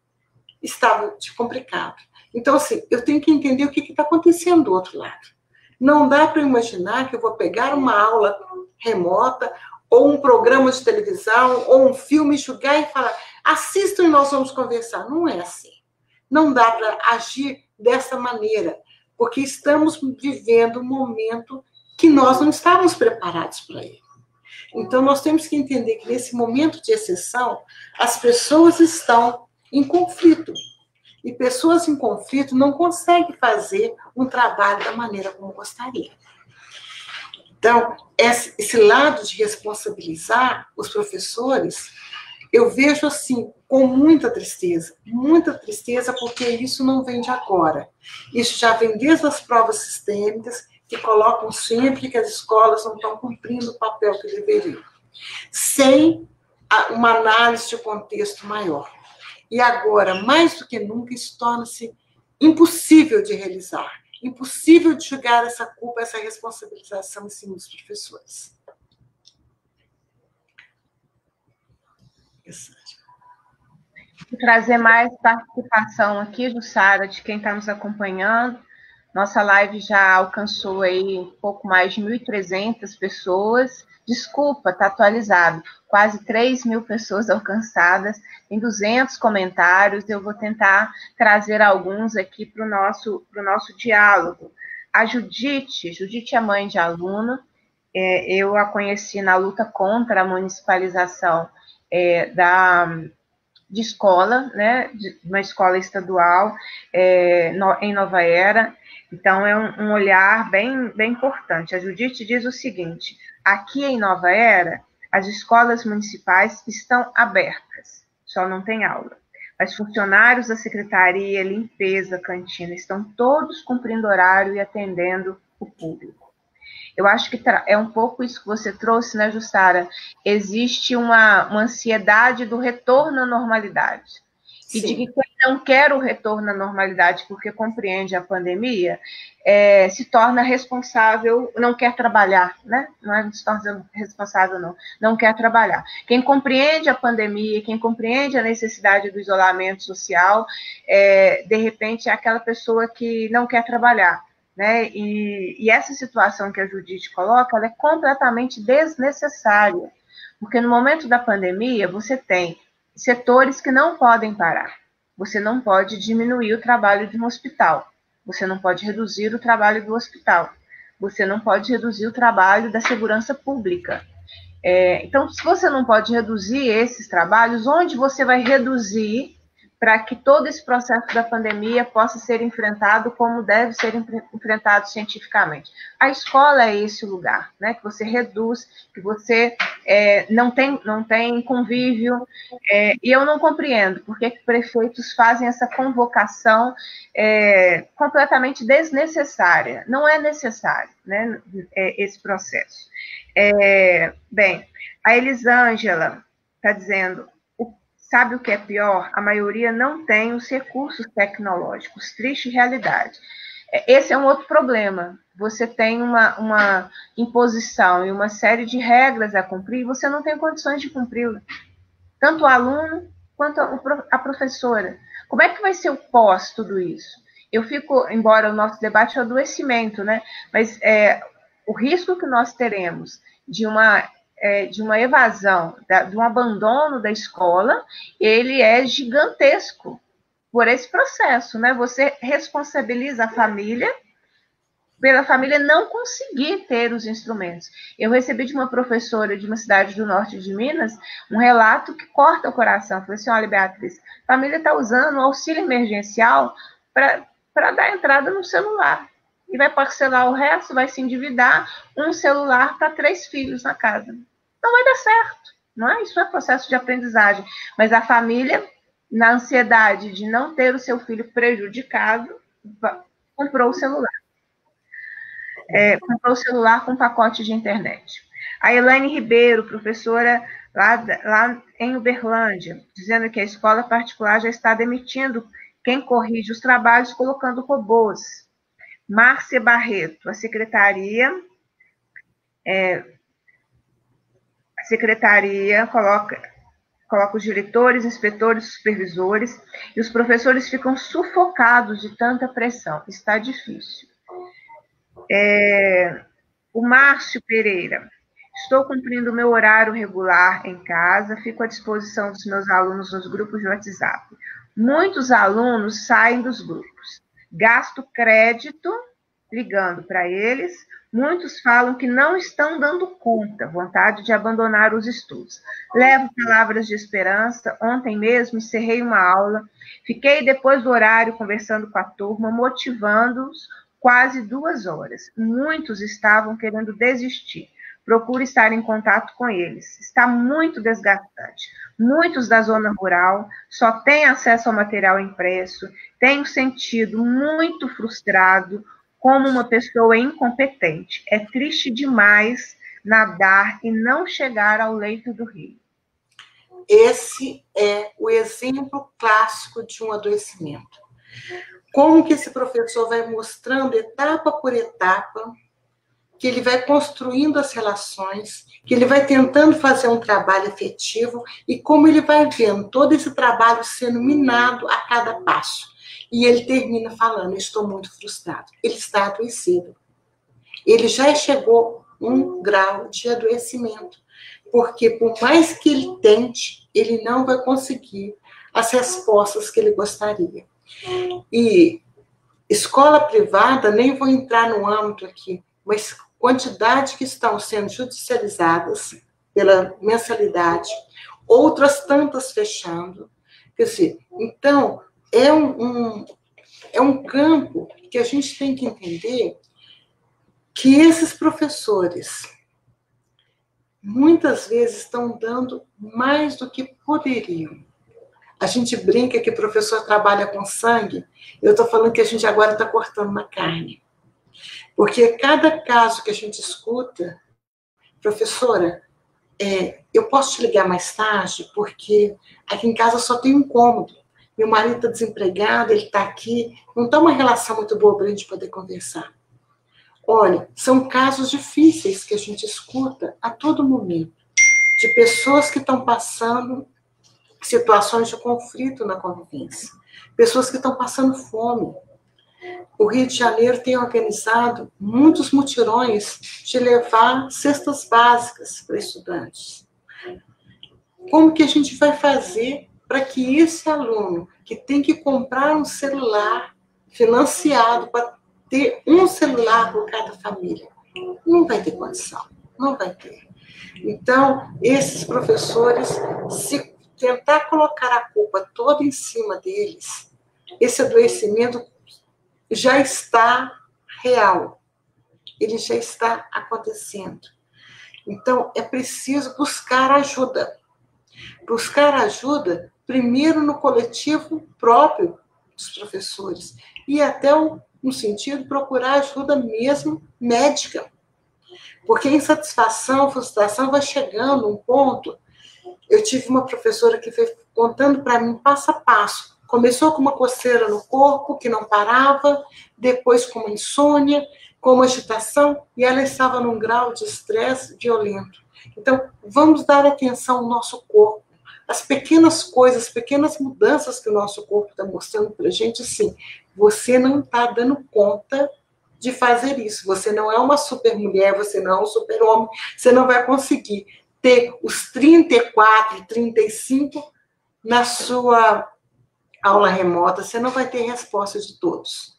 estava complicado. Então, assim, eu tenho que entender o que está acontecendo do outro lado. Não dá para imaginar que eu vou pegar uma aula remota, ou um programa de televisão, ou um filme, enxugar e falar, assistam e nós vamos conversar. Não é assim. Não dá para agir dessa maneira, porque estamos vivendo um momento que nós não estávamos preparados para ele. Então, nós temos que entender que nesse momento de exceção, as pessoas estão em conflito. E pessoas em conflito não conseguem fazer um trabalho da maneira como gostaria. Então, esse lado de responsabilizar os professores, eu vejo assim, com muita tristeza, porque isso não vem de agora. Isso já vem desde as provas sistêmicas, que colocam sempre que as escolas não estão cumprindo o papel que deveriam, sem uma análise de contexto maior. E agora, mais do que nunca, isso torna-se impossível de realizar, impossível de jogar essa culpa, essa responsabilização em cima dos professores. Vou trazer mais participação aqui, Jussara, de quem está nos acompanhando. Nossa live já alcançou aí um pouco mais de 1.300 pessoas. Desculpa, está atualizado. Quase 3.000 pessoas alcançadas, em 200 comentários. Eu vou tentar trazer alguns aqui para o nosso diálogo. A Judite é mãe de aluno. Eu a conheci na luta contra a municipalização de escola, né, de uma escola estadual em Nova Era. Então, é um olhar bem, bem importante. A Judite diz o seguinte: aqui em Nova Era, as escolas municipais estão abertas, só não tem aula. Mas funcionários da secretaria, limpeza, cantina, estão todos cumprindo horário e atendendo o público. Eu acho que é um pouco isso que você trouxe, né, Jussara? Existe uma ansiedade do retorno à normalidade. E de que quem não quer o retorno à normalidade porque compreende a pandemia, se torna responsável, não quer trabalhar, né? Não é se torna responsável, não quer trabalhar. Quem compreende a pandemia, quem compreende a necessidade do isolamento social, de repente é aquela pessoa que não quer trabalhar. Né? E essa situação que a Judite coloca, ela é completamente desnecessária, porque no momento da pandemia você tem setores que não podem parar. Você não pode diminuir o trabalho de um hospital, você não pode reduzir o trabalho do hospital, você não pode reduzir o trabalho da segurança pública. Então, se você não pode reduzir esses trabalhos, onde você vai reduzir para que todo esse processo da pandemia possa ser enfrentado como deve ser enfrentado cientificamente? A escola é esse lugar, né, que você reduz, que você não tem convívio, e eu não compreendo por que prefeitos fazem essa convocação completamente desnecessária. Não é necessário, né, esse processo. Bem, a Elisângela está dizendo: sabe o que é pior? A maioria não tem os recursos tecnológicos. Triste realidade. Esse é um outro problema. Você tem uma imposição e uma série de regras a cumprir e você não tem condições de cumpri-la. Tanto o aluno quanto a professora. Como é que vai ser o pós tudo isso? Eu fico, embora o nosso debate é o adoecimento, né? Mas o risco que nós teremos de uma evasão, de um abandono da escola, ele é gigantesco por esse processo, né? Você responsabiliza a família pela família não conseguir ter os instrumentos. Eu recebi de uma professora de uma cidade do norte de Minas um relato que corta o coração. Eu falei assim: olha, Beatriz, a família está usando o auxílio emergencial para dar entrada no celular. E vai parcelar o resto, vai se endividar, um celular para 3 filhos na casa. Não vai dar certo, não é? Isso é processo de aprendizagem. Mas a família, na ansiedade de não ter o seu filho prejudicado, comprou o celular. Comprou o celular com pacote de internet. A Elaine Ribeiro, professora lá em Uberlândia, dizendo que a escola particular já está demitindo quem corrige os trabalhos colocando robôs. Márcia Barreto, a secretaria coloca os diretores, inspetores, supervisores, e os professores ficam sufocados de tanta pressão. Está difícil. O Márcio Pereira: estou cumprindo o meu horário regular em casa, fico à disposição dos meus alunos nos grupos de WhatsApp. Muitos alunos saem dos grupos. Gasto crédito ligando para eles. Muitos falam que não estão dando conta, vontade de abandonar os estudos. Levo palavras de esperança. Ontem mesmo encerrei uma aula, fiquei depois do horário conversando com a turma, motivando-os quase 2 horas. Muitos estavam querendo desistir. Procure estar em contato com eles. Está muito desgastante. Muitos da zona rural só têm acesso ao material impresso. Tenho sentido muito frustrado, como uma pessoa incompetente. É triste demais nadar e não chegar ao leito do rio. Esse é o exemplo clássico de um adoecimento. Como que esse professor vai mostrando etapa por etapa, que ele vai construindo as relações, que ele vai tentando fazer um trabalho efetivo e como ele vai vendo todo esse trabalho sendo minado a cada passo. E ele termina falando, eu estou muito frustrado. Ele está adoecido. Ele já chegou a um grau de adoecimento, porque por mais que ele tente, ele não vai conseguir as respostas que ele gostaria. E escola privada, nem vou entrar no âmbito aqui, mas quantidade que estão sendo judicializadas pela mensalidade, outras tantas fechando. Quer dizer, então, é um campo que a gente tem que entender que esses professores muitas vezes estão dando mais do que poderiam. A gente brinca que o professor trabalha com sangue, eu estou falando que a gente agora está cortando na carne. Porque cada caso que a gente escuta, professora, eu posso te ligar mais tarde, porque aqui em casa só tem um cômodo. Meu marido está desempregado, ele está aqui, não está uma relação muito boa para a gente poder conversar. Olha, são casos difíceis que a gente escuta a todo momento, de pessoas que estão passando situações de conflito na convivência, pessoas que estão passando fome. O Rio de Janeiro tem organizado muitos mutirões de levar cestas básicas para estudantes. Como que a gente vai fazer para que esse aluno que tem que comprar um celular financiado para ter um celular por cada família, não vai ter condição, não vai ter. Então, esses professores, se tentar colocar a culpa toda em cima deles, esse adoecimento já está real, ele já está acontecendo. Então, é preciso buscar ajuda. Buscar ajuda, primeiro no coletivo próprio dos professores, e até, no sentido, procurar ajuda mesmo médica. Porque a insatisfação, a frustração vai chegando a um ponto. Eu tive uma professora que foi contando para mim passo a passo. Começou com uma coceira no corpo, que não parava, depois com uma insônia, com uma agitação, e ela estava num grau de estresse violento. Então, vamos dar atenção ao nosso corpo. As pequenas coisas, pequenas mudanças que o nosso corpo está mostrando para a gente, sim, você não está dando conta de fazer isso. Você não é uma super mulher, você não é um super homem, você não vai conseguir ter os 34, 35 na sua aula remota, você não vai ter resposta de todos.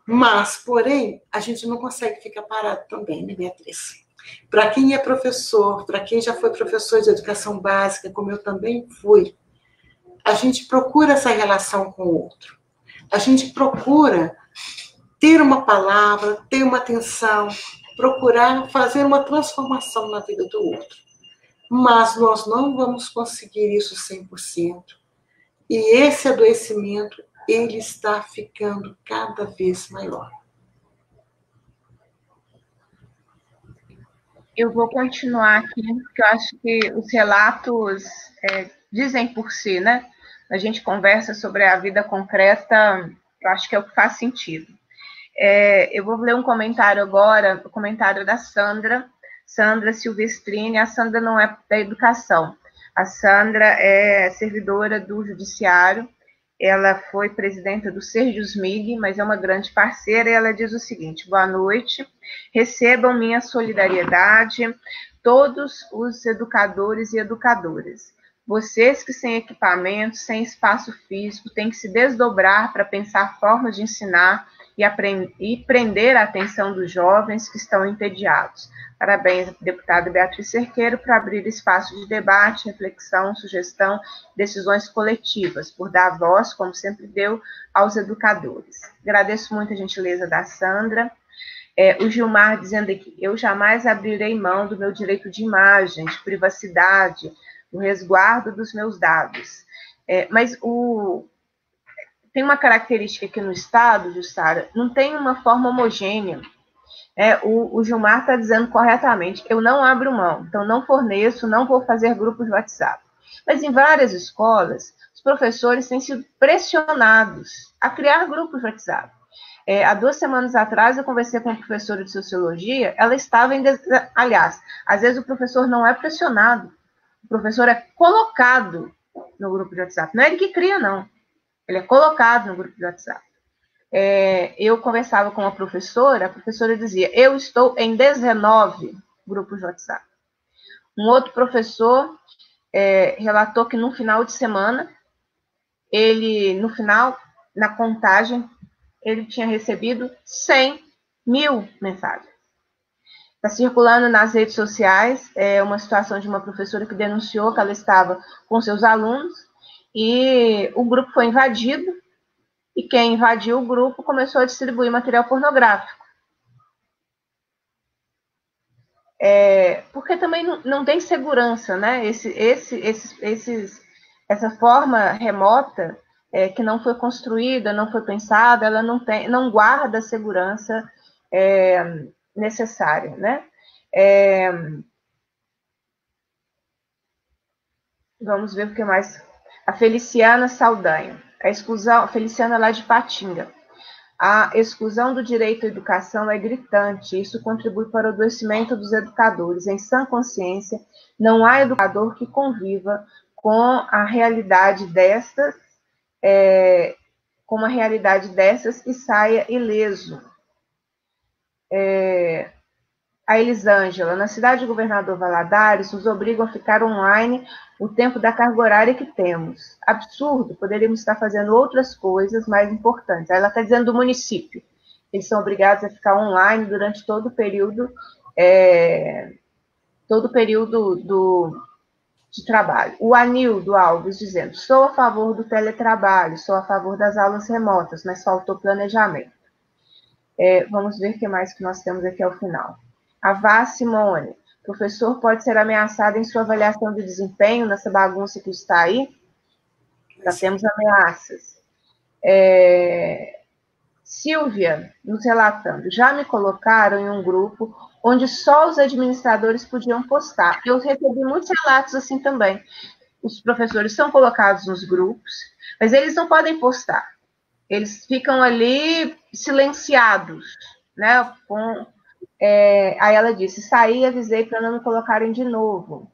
Mas, porém, a gente não consegue ficar parado também, né, Beatriz? Para quem é professor, para quem já foi professor de educação básica, como eu também fui, a gente procura essa relação com o outro. A gente procura ter uma palavra, ter uma atenção, procurar fazer uma transformação na vida do outro. Mas nós não vamos conseguir isso 100%. E esse adoecimento, ele está ficando cada vez maior. Eu vou continuar aqui, porque eu acho que os relatos dizem por si, né? A gente conversa sobre a vida concreta, eu acho que é o que faz sentido. Eu vou ler um comentário agora, o comentário da Sandra Silvestrini. A Sandra não é da educação. A Sandra é servidora do judiciário, ela foi presidenta do Serjusmig, mas é uma grande parceira, e ela diz o seguinte: boa noite, recebam minha solidariedade, todos os educadores e educadoras. Vocês que sem equipamento, sem espaço físico, têm que se desdobrar para pensar formas de ensinar e prender a atenção dos jovens que estão entediados. Parabéns, deputada Beatriz Cerqueiro, por abrir espaço de debate, reflexão, sugestão, decisões coletivas, por dar voz, como sempre deu, aos educadores. Agradeço muito a gentileza da Sandra. O Gilmar dizendo aqui: eu jamais abrirei mão do meu direito de imagem, de privacidade, do resguardo dos meus dados. Mas tem uma característica aqui no Estado, Jussara, não tem uma forma homogênea. O Gilmar está dizendo corretamente: eu não abro mão, então não forneço, não vou fazer grupos de WhatsApp. Mas em várias escolas, os professores têm sido pressionados a criar grupos de WhatsApp. Há 2 semanas atrás, eu conversei com uma professora de sociologia, ela estava aliás, às vezes o professor não é pressionado, o professor é colocado no grupo de WhatsApp. Não é ele que cria, não. Ele é colocado no grupo de WhatsApp. Eu conversava com uma professora, a professora dizia, eu estou em 19 grupos de WhatsApp. Um outro professor relatou que no final de semana, no final, na contagem, ele tinha recebido 100.000 mensagens. Está circulando nas redes sociais uma situação de uma professora que denunciou que ela estava com seus alunos e o grupo foi invadido e quem invadiu o grupo começou a distribuir material pornográfico. Porque também não tem segurança, né? Essa forma remota que não foi construída, não foi pensada, ela não guarda a segurança necessária, né? Vamos ver o que mais. A Feliciana Saldanha, a Feliciana lá de Patinga. A exclusão do direito à educação é gritante. Isso contribui para o adoecimento dos educadores. Em sã consciência, não há educador que conviva com a realidade destas, e saia ileso. A Elisângela, na cidade de Governador Valadares, nos obrigam a ficar online o tempo da carga horária que temos. Absurdo, poderíamos estar fazendo outras coisas mais importantes. Ela está dizendo do município. Eles são obrigados a ficar online durante todo o período, de trabalho. O Anildo Alves dizendo, sou a favor do teletrabalho, sou a favor das aulas remotas, mas faltou planejamento. Vamos ver o que mais que nós temos aqui ao final. A Vá Simone, professor pode ser ameaçado em sua avaliação de desempenho nessa bagunça que está aí? Já temos ameaças. Silvia, nos relatando, já me colocaram em um grupo onde só os administradores podiam postar. Eu recebi muitos relatos assim também. Os professores são colocados nos grupos, mas eles não podem postar. Eles ficam ali silenciados, né? Aí ela disse, saí e avisei para não me colocarem de novo.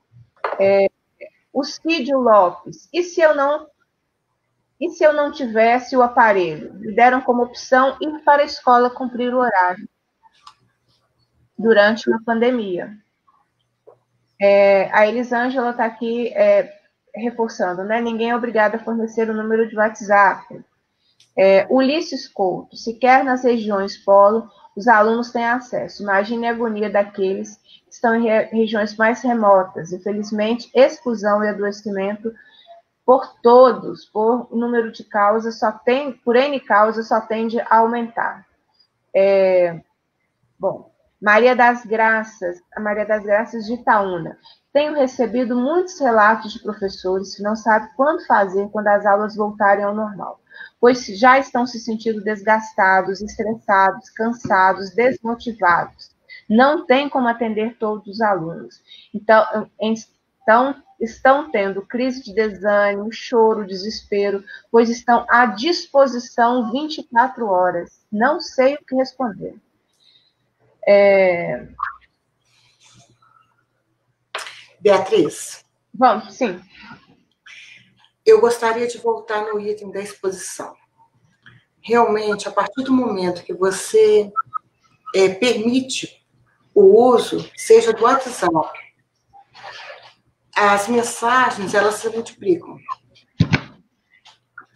O Cídio Lopes, e se eu não tivesse o aparelho? Me deram como opção ir para a escola cumprir o horário durante uma pandemia. A Elisângela está aqui reforçando, né? Ninguém é obrigado a fornecer o número de WhatsApp. Ulisses Couto, sequer nas regiões polo, os alunos têm acesso. Imagine a agonia daqueles que estão em regiões mais remotas. Infelizmente, exclusão e adoecimento por todos, por número de causas, por N causas, só tende a aumentar. Maria das Graças de Itaúna. Tenho recebido muitos relatos de professores que não sabem quando fazer quando as aulas voltarem ao normal, pois já estão se sentindo desgastados, estressados, cansados, desmotivados. Não tem como atender todos os alunos. Então estão tendo crise de desânimo, choro, desespero, pois estão à disposição 24 horas. Não sei o que responder. Beatriz. Vamos, sim. Eu gostaria de voltar no item da exposição. Realmente, a partir do momento que você permite o uso, seja do WhatsApp, as mensagens, elas se multiplicam.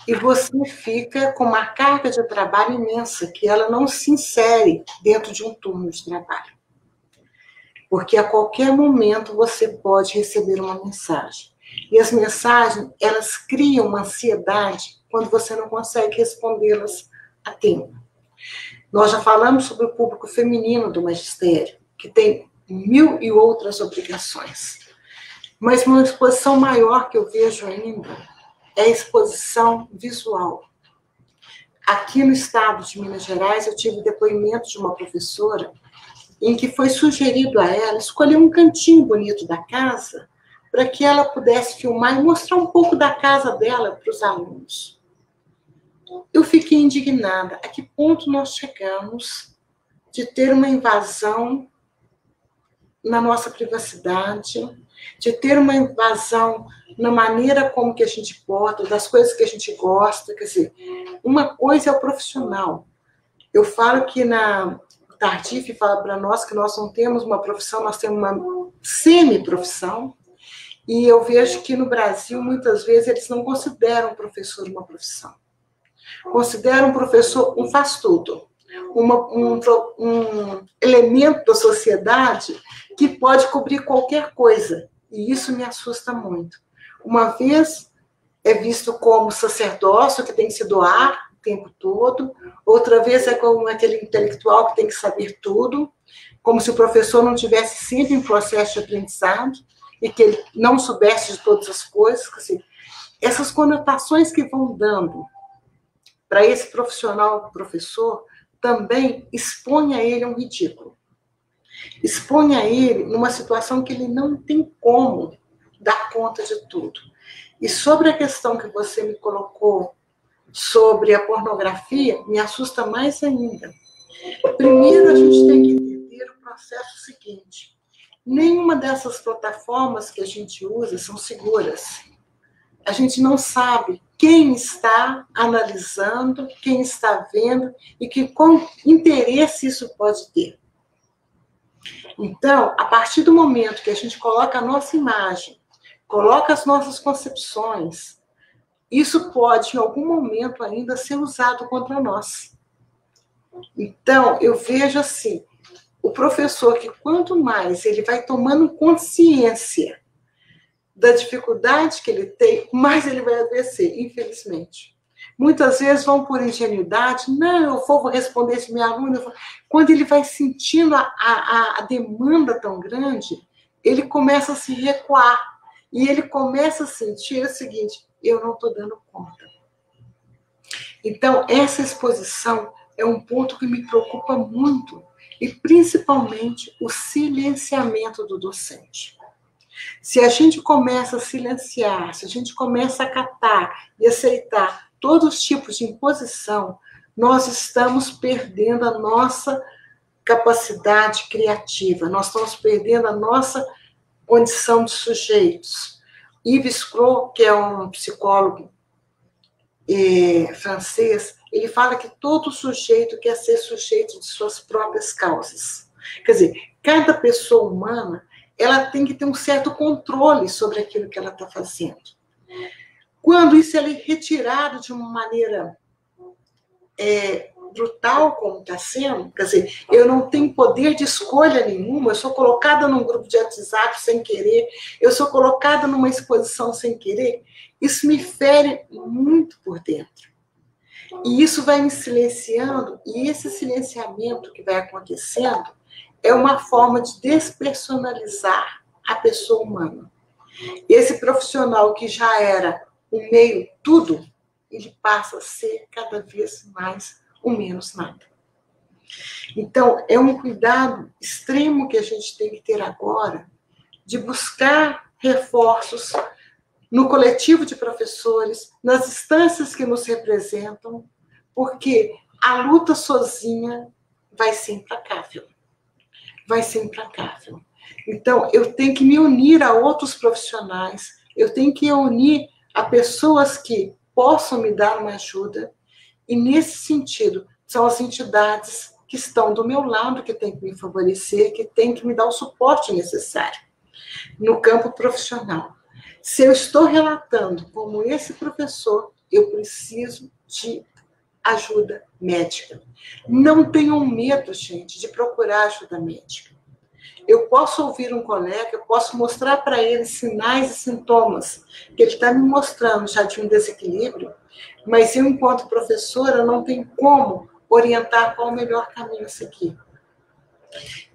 E você fica com uma carga de trabalho imensa, que ela não se insere dentro de um turno de trabalho. Porque a qualquer momento você pode receber uma mensagem. E as mensagens, elas criam uma ansiedade quando você não consegue respondê-las a tempo. Nós já falamos sobre o público feminino do magistério, que tem 1000 e outras obrigações. Mas uma exposição maior que eu vejo ainda é a exposição visual. Aqui no estado de Minas Gerais, eu tive depoimento de uma professora em que foi sugerido a ela escolher um cantinho bonito da casa para que ela pudesse filmar e mostrar um pouco da casa dela para os alunos. Eu fiquei indignada. A que ponto nós chegamos de ter uma invasão na nossa privacidade, de ter uma invasão na maneira como que a gente porta, das coisas que a gente gosta. Quer dizer, uma coisa é o profissional. Eu falo que o Tardif fala para nós que nós não temos uma profissão, nós temos uma semi-profissão, e eu vejo que no Brasil, muitas vezes, eles não consideram o professor uma profissão. Consideram o professor um faz-tudo, um elemento da sociedade que pode cobrir qualquer coisa. E isso me assusta muito. Uma vez é visto como sacerdócio que tem que se doar o tempo todo, outra vez é como aquele intelectual que tem que saber tudo, como se o professor não tivesse sempre em processo de aprendizado e que ele não soubesse de todas as coisas. Assim, essas conotações que vão dando para esse profissional, professor, também expõe a ele a um ridículo. Expõe a ele numa situação que ele não tem como dar conta de tudo. E sobre a questão que você me colocou sobre a pornografia, me assusta mais ainda. Primeiro, a gente tem que entender o processo seguinte. Nenhuma dessas plataformas que a gente usa são seguras. A gente não sabe quem está analisando, quem está vendo e que com interesse isso pode ter. Então, a partir do momento que a gente coloca a nossa imagem, coloca as nossas concepções, isso pode, em algum momento, ainda ser usado contra nós. Então, eu vejo assim, o professor que quanto mais ele vai tomando consciência da dificuldade que ele tem, mais ele vai adoecer, infelizmente. Muitas vezes vão por ingenuidade, não, eu vou responder esse meu aluno. Quando ele vai sentindo a demanda tão grande, ele começa a se recuar. E ele começa a sentir o seguinte, eu não estou dando conta. Então, essa exposição é um ponto que me preocupa muito, e principalmente o silenciamento do docente. Se a gente começa a silenciar, se a gente começa a acatar e aceitar todos os tipos de imposição, nós estamos perdendo a nossa capacidade criativa, nós estamos perdendo a nossa condição de sujeitos. Yves Clot, que é um psicólogo francês, ele fala que todo sujeito quer ser sujeito de suas próprias causas. Quer dizer, cada pessoa humana, ela tem que ter um certo controle sobre aquilo que ela está fazendo. Quando isso é retirado de uma maneira brutal, como está sendo, quer dizer, eu não tenho poder de escolha nenhuma, eu sou colocada num grupo de WhatsApp sem querer, eu sou colocada numa exposição sem querer, isso me fere muito por dentro. E isso vai me silenciando, e esse silenciamento que vai acontecendo é uma forma de despersonalizar a pessoa humana. Esse profissional que já era o meio tudo, ele passa a ser cada vez mais o menos nada. Então, é um cuidado extremo que a gente tem que ter agora de buscar reforços no coletivo de professores, nas instâncias que nos representam, porque a luta sozinha vai ser implacável. Vai ser implacável. Então, eu tenho que me unir a outros profissionais, eu tenho que unir a pessoas que possam me dar uma ajuda, e nesse sentido, são as entidades que estão do meu lado, que têm que me favorecer, que têm que me dar o suporte necessário no campo profissional. Se eu estou relatando como esse professor, eu preciso de ajuda médica. Não tenham medo, gente, de procurar ajuda médica. Eu posso ouvir um colega, eu posso mostrar para ele sinais e sintomas que ele está me mostrando já de um desequilíbrio, mas eu, enquanto professora, não tenho como orientar qual o melhor caminho a seguir.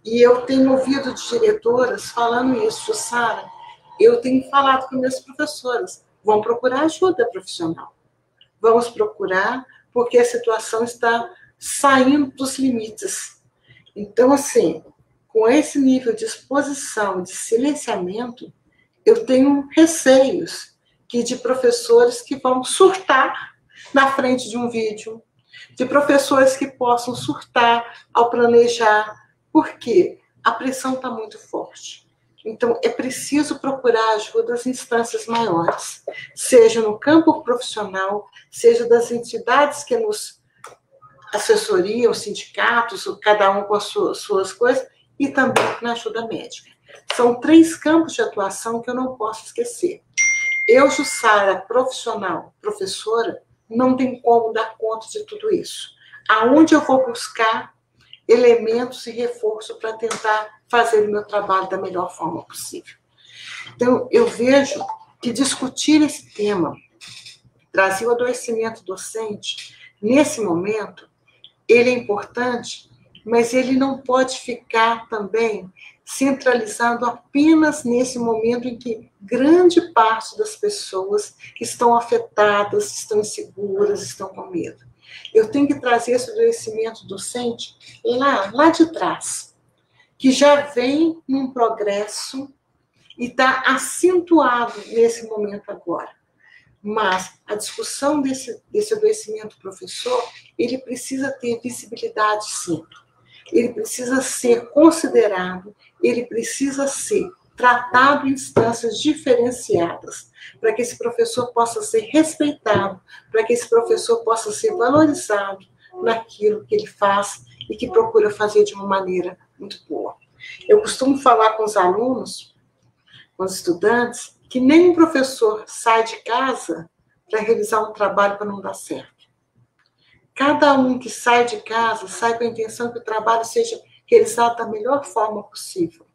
E eu tenho ouvido de diretoras falando isso, Jussara, eu tenho falado com minhas professoras, vão procurar ajuda profissional. Vamos procurar, porque a situação está saindo dos limites. Então, assim, com esse nível de exposição, de silenciamento, eu tenho receios de professores que vão surtar na frente de um vídeo, de professores que possam surtar ao planejar. Por quê? a pressão está muito forte. Então, é preciso procurar ajuda das instâncias maiores, seja no campo profissional, seja das entidades que nos assessoriam, os sindicatos, cada um com as suas coisas, e também na ajuda médica. São 3 campos de atuação que eu não posso esquecer. Eu, Jussara, profissional, professora, não tenho como dar conta de tudo isso. Aonde eu vou buscar elementos e reforço para tentar fazer o meu trabalho da melhor forma possível? Então, eu vejo que discutir esse tema, trazer o adoecimento docente, nesse momento, ele é importante, mas ele não pode ficar também centralizado apenas nesse momento em que grande parte das pessoas estão afetadas, estão inseguras, estão com medo. Eu tenho que trazer esse adoecimento docente lá de trás, que já vem num progresso e está acentuado nesse momento agora. Mas a discussão desse adoecimento professor, ele precisa ter visibilidade, sim. Ele precisa ser considerado, ele precisa ser tratado em instâncias diferenciadas, para que esse professor possa ser respeitado, para que esse professor possa ser valorizado naquilo que ele faz e que procura fazer de uma maneira muito boa. Eu costumo falar com os alunos, com os estudantes, que nem um professor sai de casa para realizar um trabalho para não dar certo. Cada um que sai de casa sai com a intenção que o trabalho seja realizado da melhor forma possível.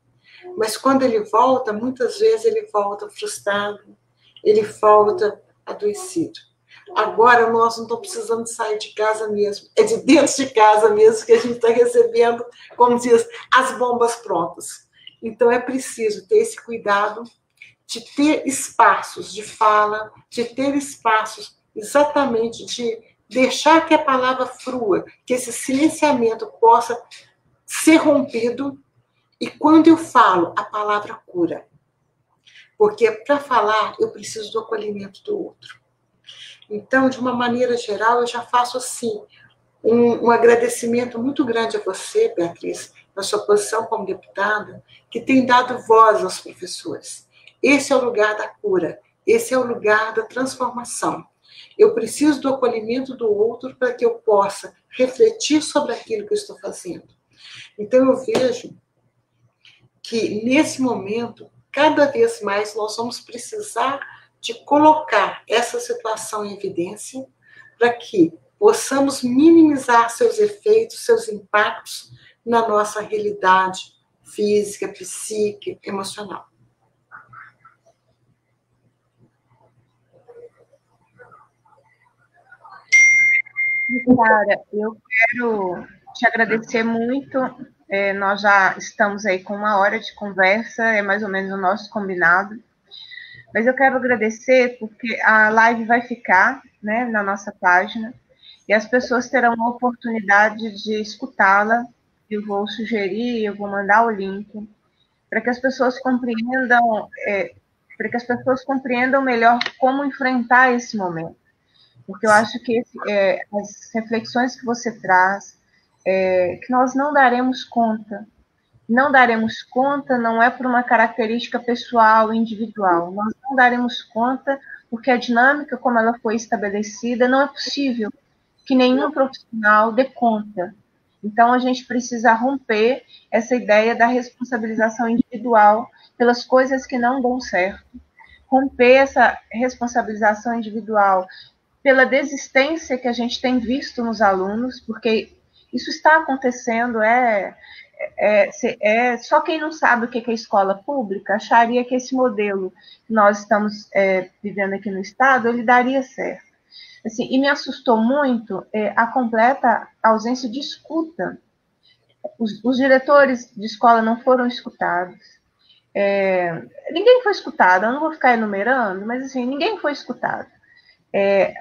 Mas quando ele volta, muitas vezes ele volta frustrado, ele volta adoecido. Agora nós não estamos precisando sair de casa mesmo, é de dentro de casa mesmo que a gente está recebendo, como diz, as bombas prontas. Então é preciso ter esse cuidado de ter espaços de fala, de ter espaços exatamente de deixar que a palavra flua, que esse silenciamento possa ser rompido. E quando eu falo, a palavra cura. Porque para falar, eu preciso do acolhimento do outro. Então, de uma maneira geral, eu já faço assim, um agradecimento muito grande a você, Beatriz, na sua posição como deputada, que tem dado voz aos professores. Esse é o lugar da cura, esse é o lugar da transformação. Eu preciso do acolhimento do outro para que eu possa refletir sobre aquilo que eu estou fazendo. Então, eu vejo que, nesse momento, cada vez mais nós vamos precisar de colocar essa situação em evidência para que possamos minimizar seus efeitos, seus impactos na nossa realidade física, psíquica, emocional. Cara, eu quero te agradecer muito. Nós já estamos aí com 1 hora de conversa, é mais ou menos o nosso combinado. Mas eu quero agradecer porque a live vai ficar, né, na nossa página e as pessoas terão a oportunidade de escutá-la. Eu vou sugerir, eu vou mandar o link para que as pessoas compreendam melhor como enfrentar esse momento. Porque eu acho que as reflexões que você traz, que nós não daremos conta. Não daremos conta não é por uma característica pessoal, individual. Nós não daremos conta porque a dinâmica, como ela foi estabelecida, não é possível que nenhum profissional dê conta. Então, a gente precisa romper essa ideia da responsabilização individual pelas coisas que não dão certo. Romper essa responsabilização individual pela desistência que a gente tem visto nos alunos, porque isso está acontecendo, só quem não sabe o que é escola pública acharia que esse modelo que nós estamos vivendo aqui no Estado, ele daria certo. Assim, e me assustou muito a completa ausência de escuta. Os diretores de escola não foram escutados. Ninguém foi escutado, eu não vou ficar enumerando, mas assim, ninguém foi escutado.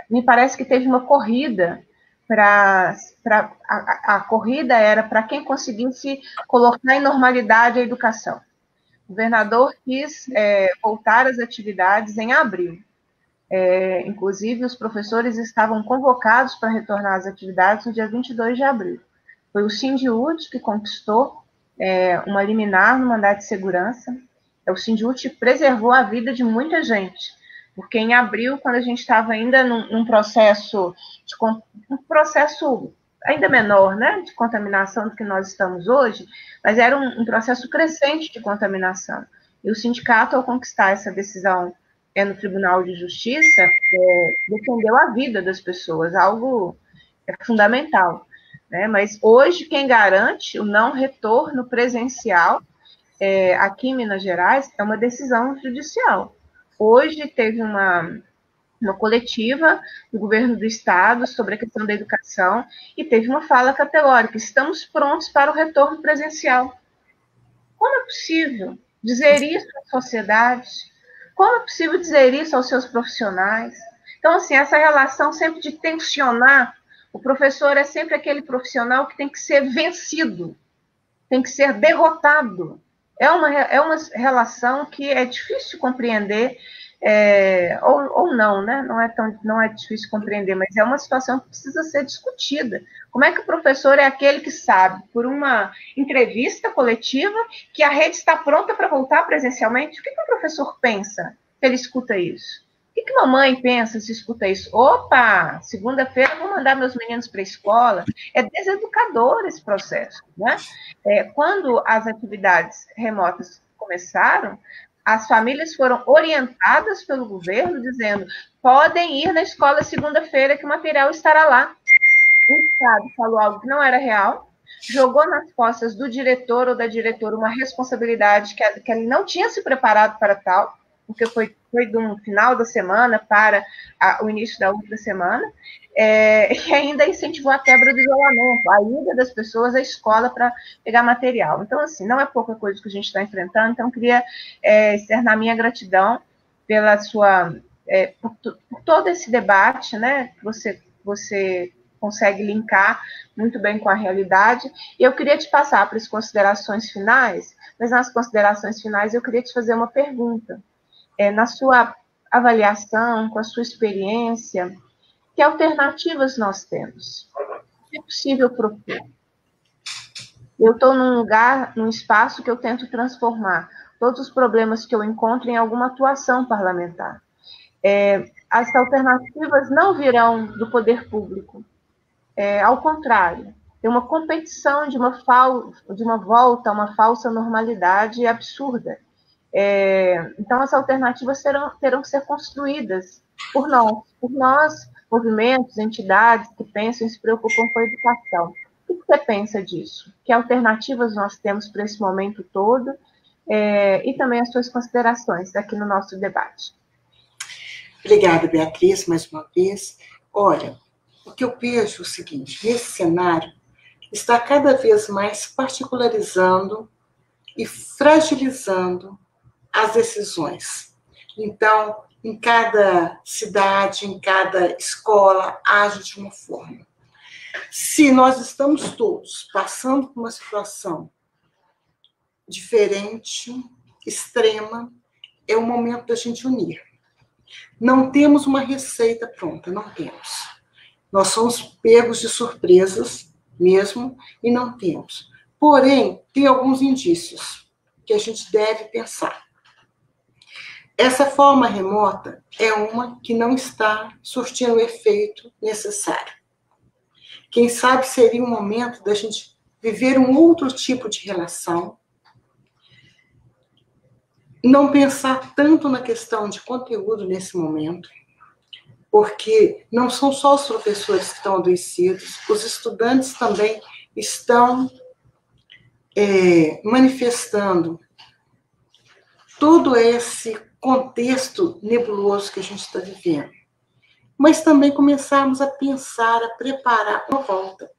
Me parece que teve uma corrida a corrida era para quem conseguisse colocar em normalidade a educação. O governador quis voltar às atividades em abril. Inclusive, os professores estavam convocados para retornar às atividades no dia 22 de abril. Foi o Sindiúd que conquistou uma liminar no mandado de segurança. O Sindhut preservou a vida de muita gente, porque em abril, quando a gente estava ainda num processo ainda menor, né, de contaminação do que nós estamos hoje, mas era um processo crescente de contaminação. E o sindicato, ao conquistar essa decisão no Tribunal de Justiça, defendeu a vida das pessoas, algo fundamental. Né? Mas hoje, quem garante o não retorno presencial aqui em Minas Gerais é uma decisão judicial. Hoje teve uma coletiva do governo do estado sobre a questão da educação e teve uma fala categórica: estamos prontos para o retorno presencial. Como é possível dizer isso à sociedade? Como é possível dizer isso aos seus profissionais? Então, assim, essa relação sempre de tensionar, o professor é sempre aquele profissional que tem que ser vencido, tem que ser derrotado. É uma relação que é difícil compreender, ou não, né? Não é difícil compreender, mas é uma situação que precisa ser discutida. Como é que o professor é aquele que sabe, por uma entrevista coletiva, que a rede está pronta para voltar presencialmente? O que o professor pensa se ele escuta isso? O que mamãe pensa se escuta isso? Opa, segunda-feira eu vou mandar meus meninos para a escola. É deseducador esse processo, né? Quando as atividades remotas começaram, as famílias foram orientadas pelo governo, dizendo: podem ir na escola segunda-feira que o material estará lá. O Estado falou algo que não era real, jogou nas costas do diretor ou da diretora uma responsabilidade que ele não tinha se preparado para tal, porque foi do final da semana para o início da outra semana, e ainda incentivou a quebra do isolamento, a ida das pessoas à escola para pegar material. Então, assim, não é pouca coisa que a gente está enfrentando, então eu queria externar minha gratidão pela sua, por todo esse debate, né, que você consegue linkar muito bem com a realidade. E eu queria te passar para as considerações finais, mas nas considerações finais eu queria te fazer uma pergunta. Na sua avaliação, com a sua experiência, que alternativas nós temos? O que é possível propor? Eu estou num espaço que eu tento transformar todos os problemas que eu encontro em alguma atuação parlamentar. As alternativas não virão do poder público. Ao contrário, tem uma competição de uma volta a uma falsa normalidade absurda. Então, as alternativas terão que ser construídas por nós, movimentos, entidades que pensam e se preocupam com a educação. O que você pensa disso? Que alternativas nós temos para esse momento todo? E também as suas considerações aqui no nosso debate. Obrigada, Beatriz, mais uma vez. Olha, o que eu vejo é o seguinte: nesse cenário está cada vez mais particularizando e fragilizando as decisões. Então, em cada cidade, em cada escola, age de uma forma. Se nós estamos todos passando por uma situação diferente, extrema, é o momento da gente unir. Não temos uma receita pronta, não temos. Nós somos pegos de surpresas mesmo e não temos. Porém, tem alguns indícios que a gente deve pensar. Essa forma remota é uma que não está surtindo o efeito necessário. Quem sabe seria um momento da gente viver um outro tipo de relação, não pensar tanto na questão de conteúdo nesse momento, porque não são só os professores que estão adoecidos, os estudantes também estão manifestando todo esse contexto nebuloso que a gente está vivendo. Mas também começarmos a pensar, a preparar uma volta.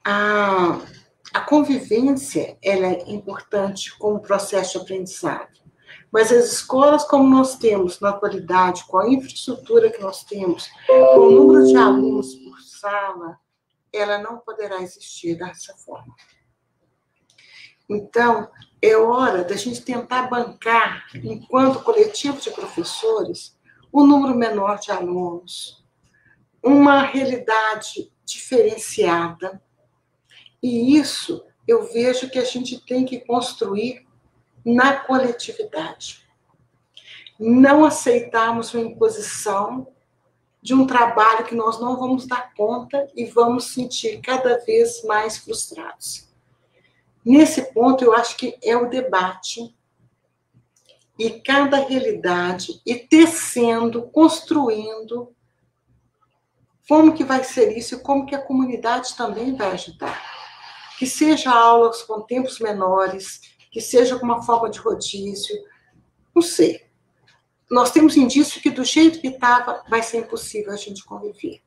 A convivência, ela é importante como processo de aprendizado. Mas as escolas, como nós temos na atualidade, com a infraestrutura que nós temos, com o número de alunos por sala, ela não poderá existir dessa forma. Então, é hora da gente tentar bancar, enquanto coletivo de professores, um número menor de alunos, uma realidade diferenciada. E isso eu vejo que a gente tem que construir na coletividade. Não aceitarmos uma imposição de um trabalho que nós não vamos dar conta e vamos sentir cada vez mais frustrados. Nesse ponto, eu acho que é o debate e cada realidade, e tecendo, construindo como que vai ser isso e como que a comunidade também vai ajudar. Que seja aulas com tempos menores, que seja com uma forma de rodízio, não sei. Nós temos indício que do jeito que estava, vai ser impossível a gente conviver.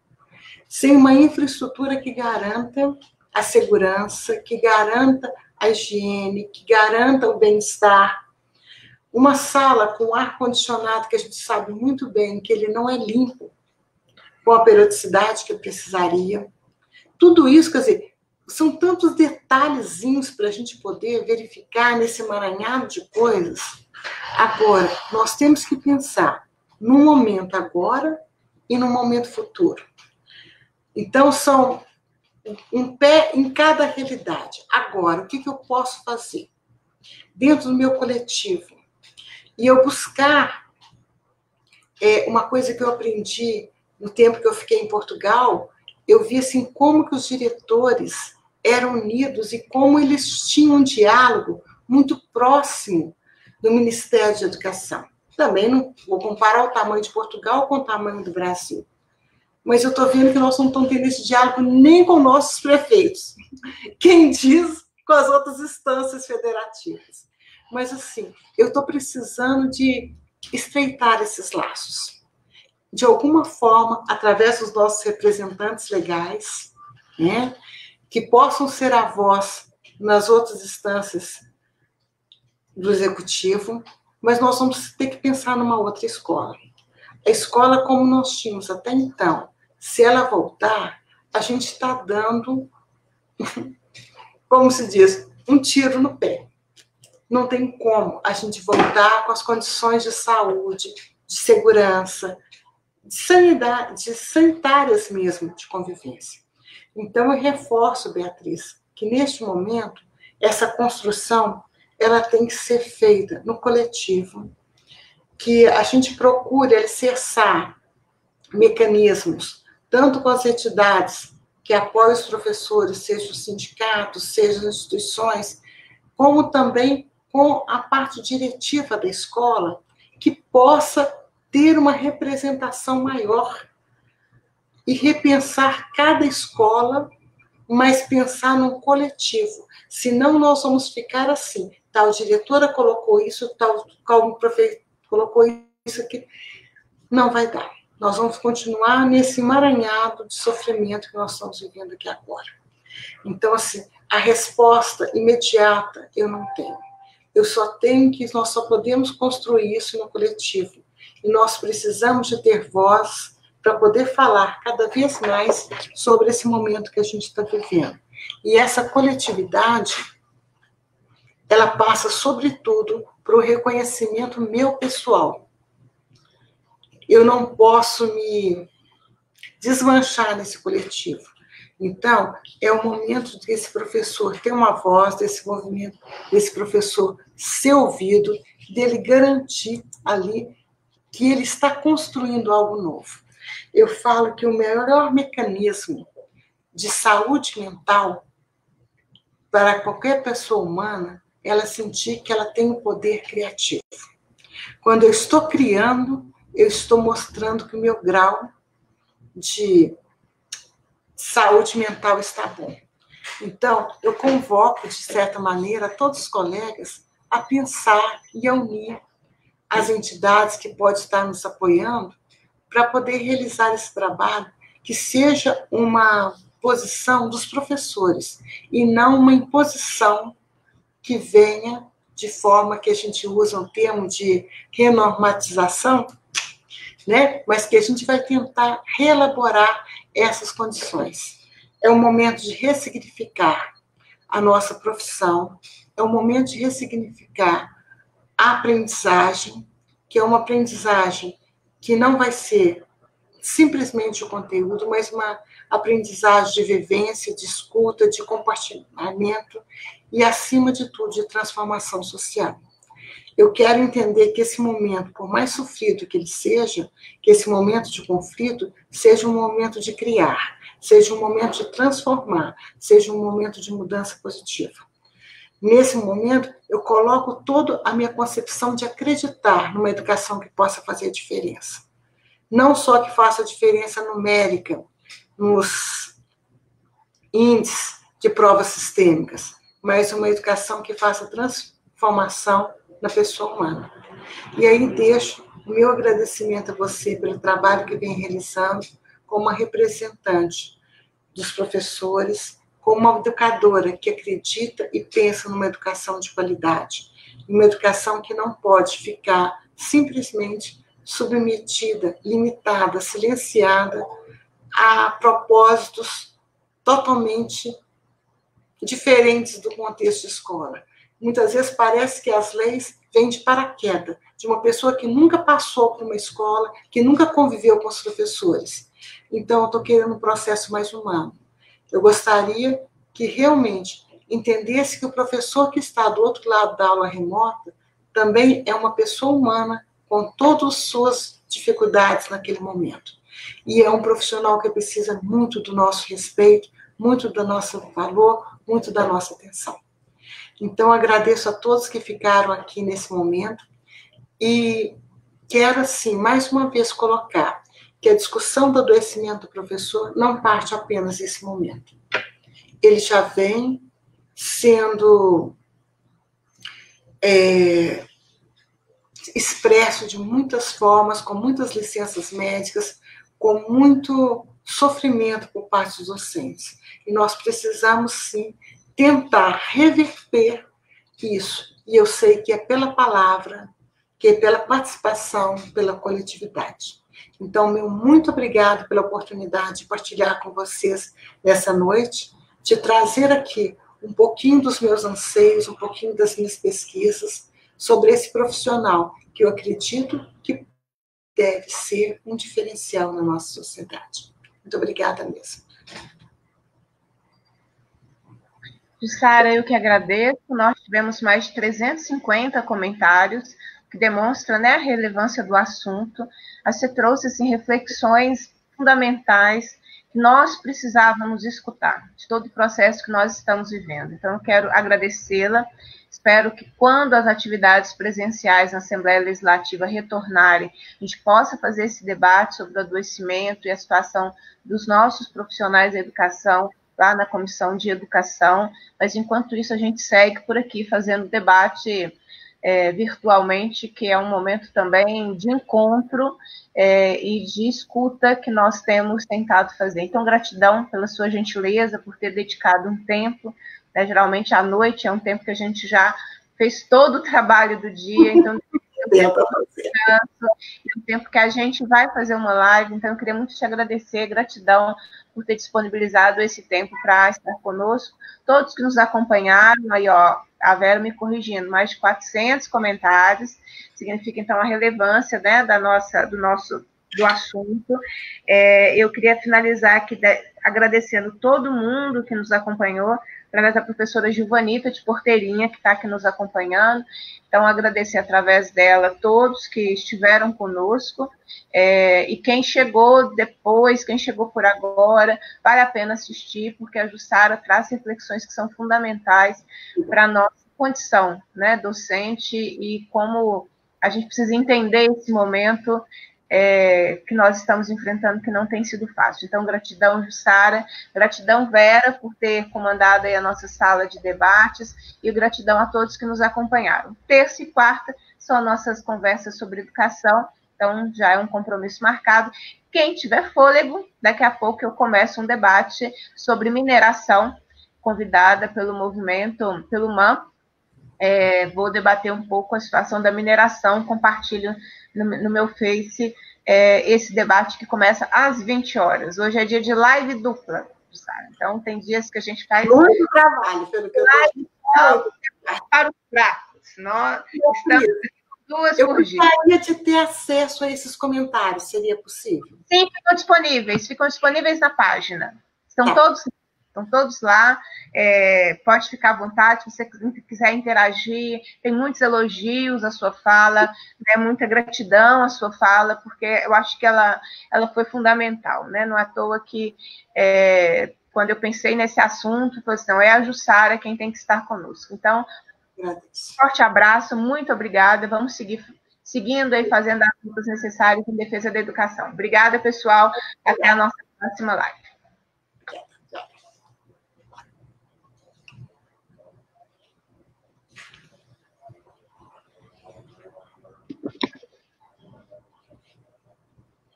Sem uma infraestrutura que garanta a segurança, que garanta a higiene, que garanta o bem-estar. Uma sala com ar-condicionado, que a gente sabe muito bem que ele não é limpo, com a periodicidade que precisaria. Tudo isso, quer dizer, são tantos detalhezinhos para a gente poder verificar nesse emaranhado de coisas. Agora, nós temos que pensar no momento agora e no momento futuro. Então, são um pé em cada realidade. Agora, o que eu posso fazer dentro do meu coletivo? E eu buscar uma coisa que eu aprendi no tempo que eu fiquei em Portugal, eu vi assim como que os diretores eram unidos e como eles tinham um diálogo muito próximo do Ministério de Educação. Também não vou comparar o tamanho de Portugal com o tamanho do Brasil. Mas eu estou vendo que nós não estamos tendo esse diálogo nem com nossos prefeitos. Quem diz com as outras instâncias federativas. Mas, assim, eu estou precisando de estreitar esses laços. De alguma forma, através dos nossos representantes legais, né, que possam ser a voz nas outras instâncias do executivo, mas nós vamos ter que pensar numa outra escola. A escola como nós tínhamos até então, se ela voltar, a gente está dando, como se diz, um tiro no pé. Não tem como a gente voltar com as condições de saúde, de segurança, de sanidade, de sanitárias mesmo, de convivência. Então, eu reforço, Beatriz, que neste momento, essa construção, ela tem que ser feita no coletivo, que a gente procure alicerçar mecanismos, tanto com as entidades que apoiam os professores, seja os sindicatos, seja as instituições, como também com a parte diretiva da escola, que possa ter uma representação maior e repensar cada escola, mas pensar num coletivo. Senão nós vamos ficar assim, tal diretora colocou isso, tal prefeito colocou isso aqui. Não vai dar. Nós vamos continuar nesse emaranhado de sofrimento que nós estamos vivendo aqui agora. Então, assim, a resposta imediata eu não tenho. Eu só tenho que nós só podemos construir isso no coletivo. E nós precisamos de ter voz para poder falar cada vez mais sobre esse momento que a gente está vivendo. E essa coletividade, ela passa, sobretudo, para o reconhecimento meu pessoal. Eu não posso me desmanchar nesse coletivo. Então, é o momento desse professor ter uma voz, desse movimento, desse professor ser ouvido, dele garantir ali que ele está construindo algo novo. Eu falo que o melhor mecanismo de saúde mental para qualquer pessoa humana é ela sentir que ela tem um poder criativo. Quando eu estou criando, eu estou mostrando que o meu grau de saúde mental está bom. Então, eu convoco, de certa maneira, todos os colegas a pensar e a unir as entidades que podem estar nos apoiando para poder realizar esse trabalho, que seja uma posição dos professores e não uma imposição que venha de forma que a gente usa um termo de renormatização, né? Mas que a gente vai tentar reelaborar essas condições. É um momento de ressignificar a nossa profissão, é um momento de ressignificar a aprendizagem, que é uma aprendizagem que não vai ser simplesmente o conteúdo, mas uma aprendizagem de vivência, de escuta, de compartilhamento e, acima de tudo, de transformação social. Eu quero entender que esse momento, por mais sofrido que ele seja, que esse momento de conflito seja um momento de criar, seja um momento de transformar, seja um momento de mudança positiva. Nesse momento, eu coloco toda a minha concepção de acreditar numa educação que possa fazer diferença. Não só que faça diferença numérica, nos índices de provas sistêmicas, mas uma educação que faça transformação na pessoa humana. E aí deixo o meu agradecimento a você pelo trabalho que vem realizando como uma representante dos professores, como uma educadora que acredita e pensa numa educação de qualidade, uma educação que não pode ficar simplesmente submetida, limitada, silenciada a propósitos totalmente diferentes do contexto de escola. Muitas vezes parece que as leis vêm de paraquedas, de uma pessoa que nunca passou por uma escola, que nunca conviveu com os professores. Então, eu estou querendo um processo mais humano. Eu gostaria que realmente entendesse que o professor que está do outro lado da aula remota também é uma pessoa humana com todas as suas dificuldades naquele momento. E é um profissional que precisa muito do nosso respeito, muito do nosso valor, muito da nossa atenção. Então, agradeço a todos que ficaram aqui nesse momento e quero, assim, mais uma vez colocar que a discussão do adoecimento do professor não parte apenas desse momento. Ele já vem sendo expresso de muitas formas, com muitas licenças médicas, com muito sofrimento por parte dos docentes. E nós precisamos, sim, tentar reverter isso. E eu sei que é pela palavra, que é pela participação, pela coletividade. Então, meu muito obrigado pela oportunidade de partilhar com vocês nessa noite, de trazer aqui um pouquinho dos meus anseios, um pouquinho das minhas pesquisas sobre esse profissional que eu acredito que deve ser um diferencial na nossa sociedade. Muito obrigada mesmo. Jussara, eu que agradeço. Nós tivemos mais de 350 comentários, que demonstra, né, a relevância do assunto. Você trouxe assim, reflexões fundamentais que nós precisávamos escutar, de todo o processo que nós estamos vivendo. Então, eu quero agradecê-la. Espero que quando as atividades presenciais na Assembleia Legislativa retornarem, a gente possa fazer esse debate sobre o adoecimento e a situação dos nossos profissionais da educação, lá na Comissão de Educação, mas enquanto isso a gente segue por aqui fazendo debate virtualmente, que é um momento também de encontro e de escuta que nós temos tentado fazer. Então, gratidão pela sua gentileza, por ter dedicado um tempo, né? Geralmente à noite é um tempo que a gente já fez todo o trabalho do dia, então o tempo que a gente vai fazer uma live, então eu queria muito te agradecer, gratidão por ter disponibilizado esse tempo para estar conosco, todos que nos acompanharam, aí ó, a Vera me corrigindo, mais de 400 comentários, significa então a relevância, né, do assunto. Eu queria finalizar aqui agradecendo todo mundo que nos acompanhou, através da professora Gilvanita de Porteirinha, que está aqui nos acompanhando. Então, agradecer através dela todos que estiveram conosco, e quem chegou depois, quem chegou por agora, vale a pena assistir, porque a Jussara traz reflexões que são fundamentais para a nossa condição, né, docente, e como a gente precisa entender esse momento que nós estamos enfrentando, que não tem sido fácil. Então, gratidão, Jussara, gratidão, Vera, por ter comandado aí a nossa sala de debates, e gratidão a todos que nos acompanharam. Terça e quarta são nossas conversas sobre educação, então já é um compromisso marcado. Quem tiver fôlego, daqui a pouco eu começo um debate sobre mineração, convidada pelo movimento, pelo MAM. Vou debater um pouco a situação da mineração, compartilho no meu Face esse debate que começa às 20 horas. Hoje é dia de live dupla, sabe? Então, tem dias que a gente faz... Muito trabalho, pelo que eu estou... Para os fracos. Nós estamos 2 Eu por dia. gostaria de ter acesso a esses comentários, seria possível? Sim, ficam disponíveis na página. Estão todos lá. Pode ficar à vontade, se você quiser interagir. Tem muitos elogios à sua fala, né, muita gratidão à sua fala, porque eu acho que ela foi fundamental, né? Não é à toa que, quando eu pensei nesse assunto, eu falei assim, não, é a Jussara quem tem que estar conosco. Então, forte abraço, muito obrigada. Vamos seguindo aí, fazendo as lutas necessárias em defesa da educação. Obrigada, pessoal. Até a nossa próxima live.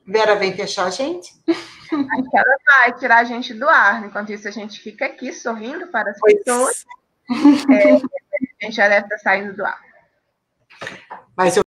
Vera vem fechar a gente? Acho que ela vai tirar a gente do ar. Enquanto isso, a gente fica aqui sorrindo para as pessoas. A gente já deve estar saindo do ar. Mas eu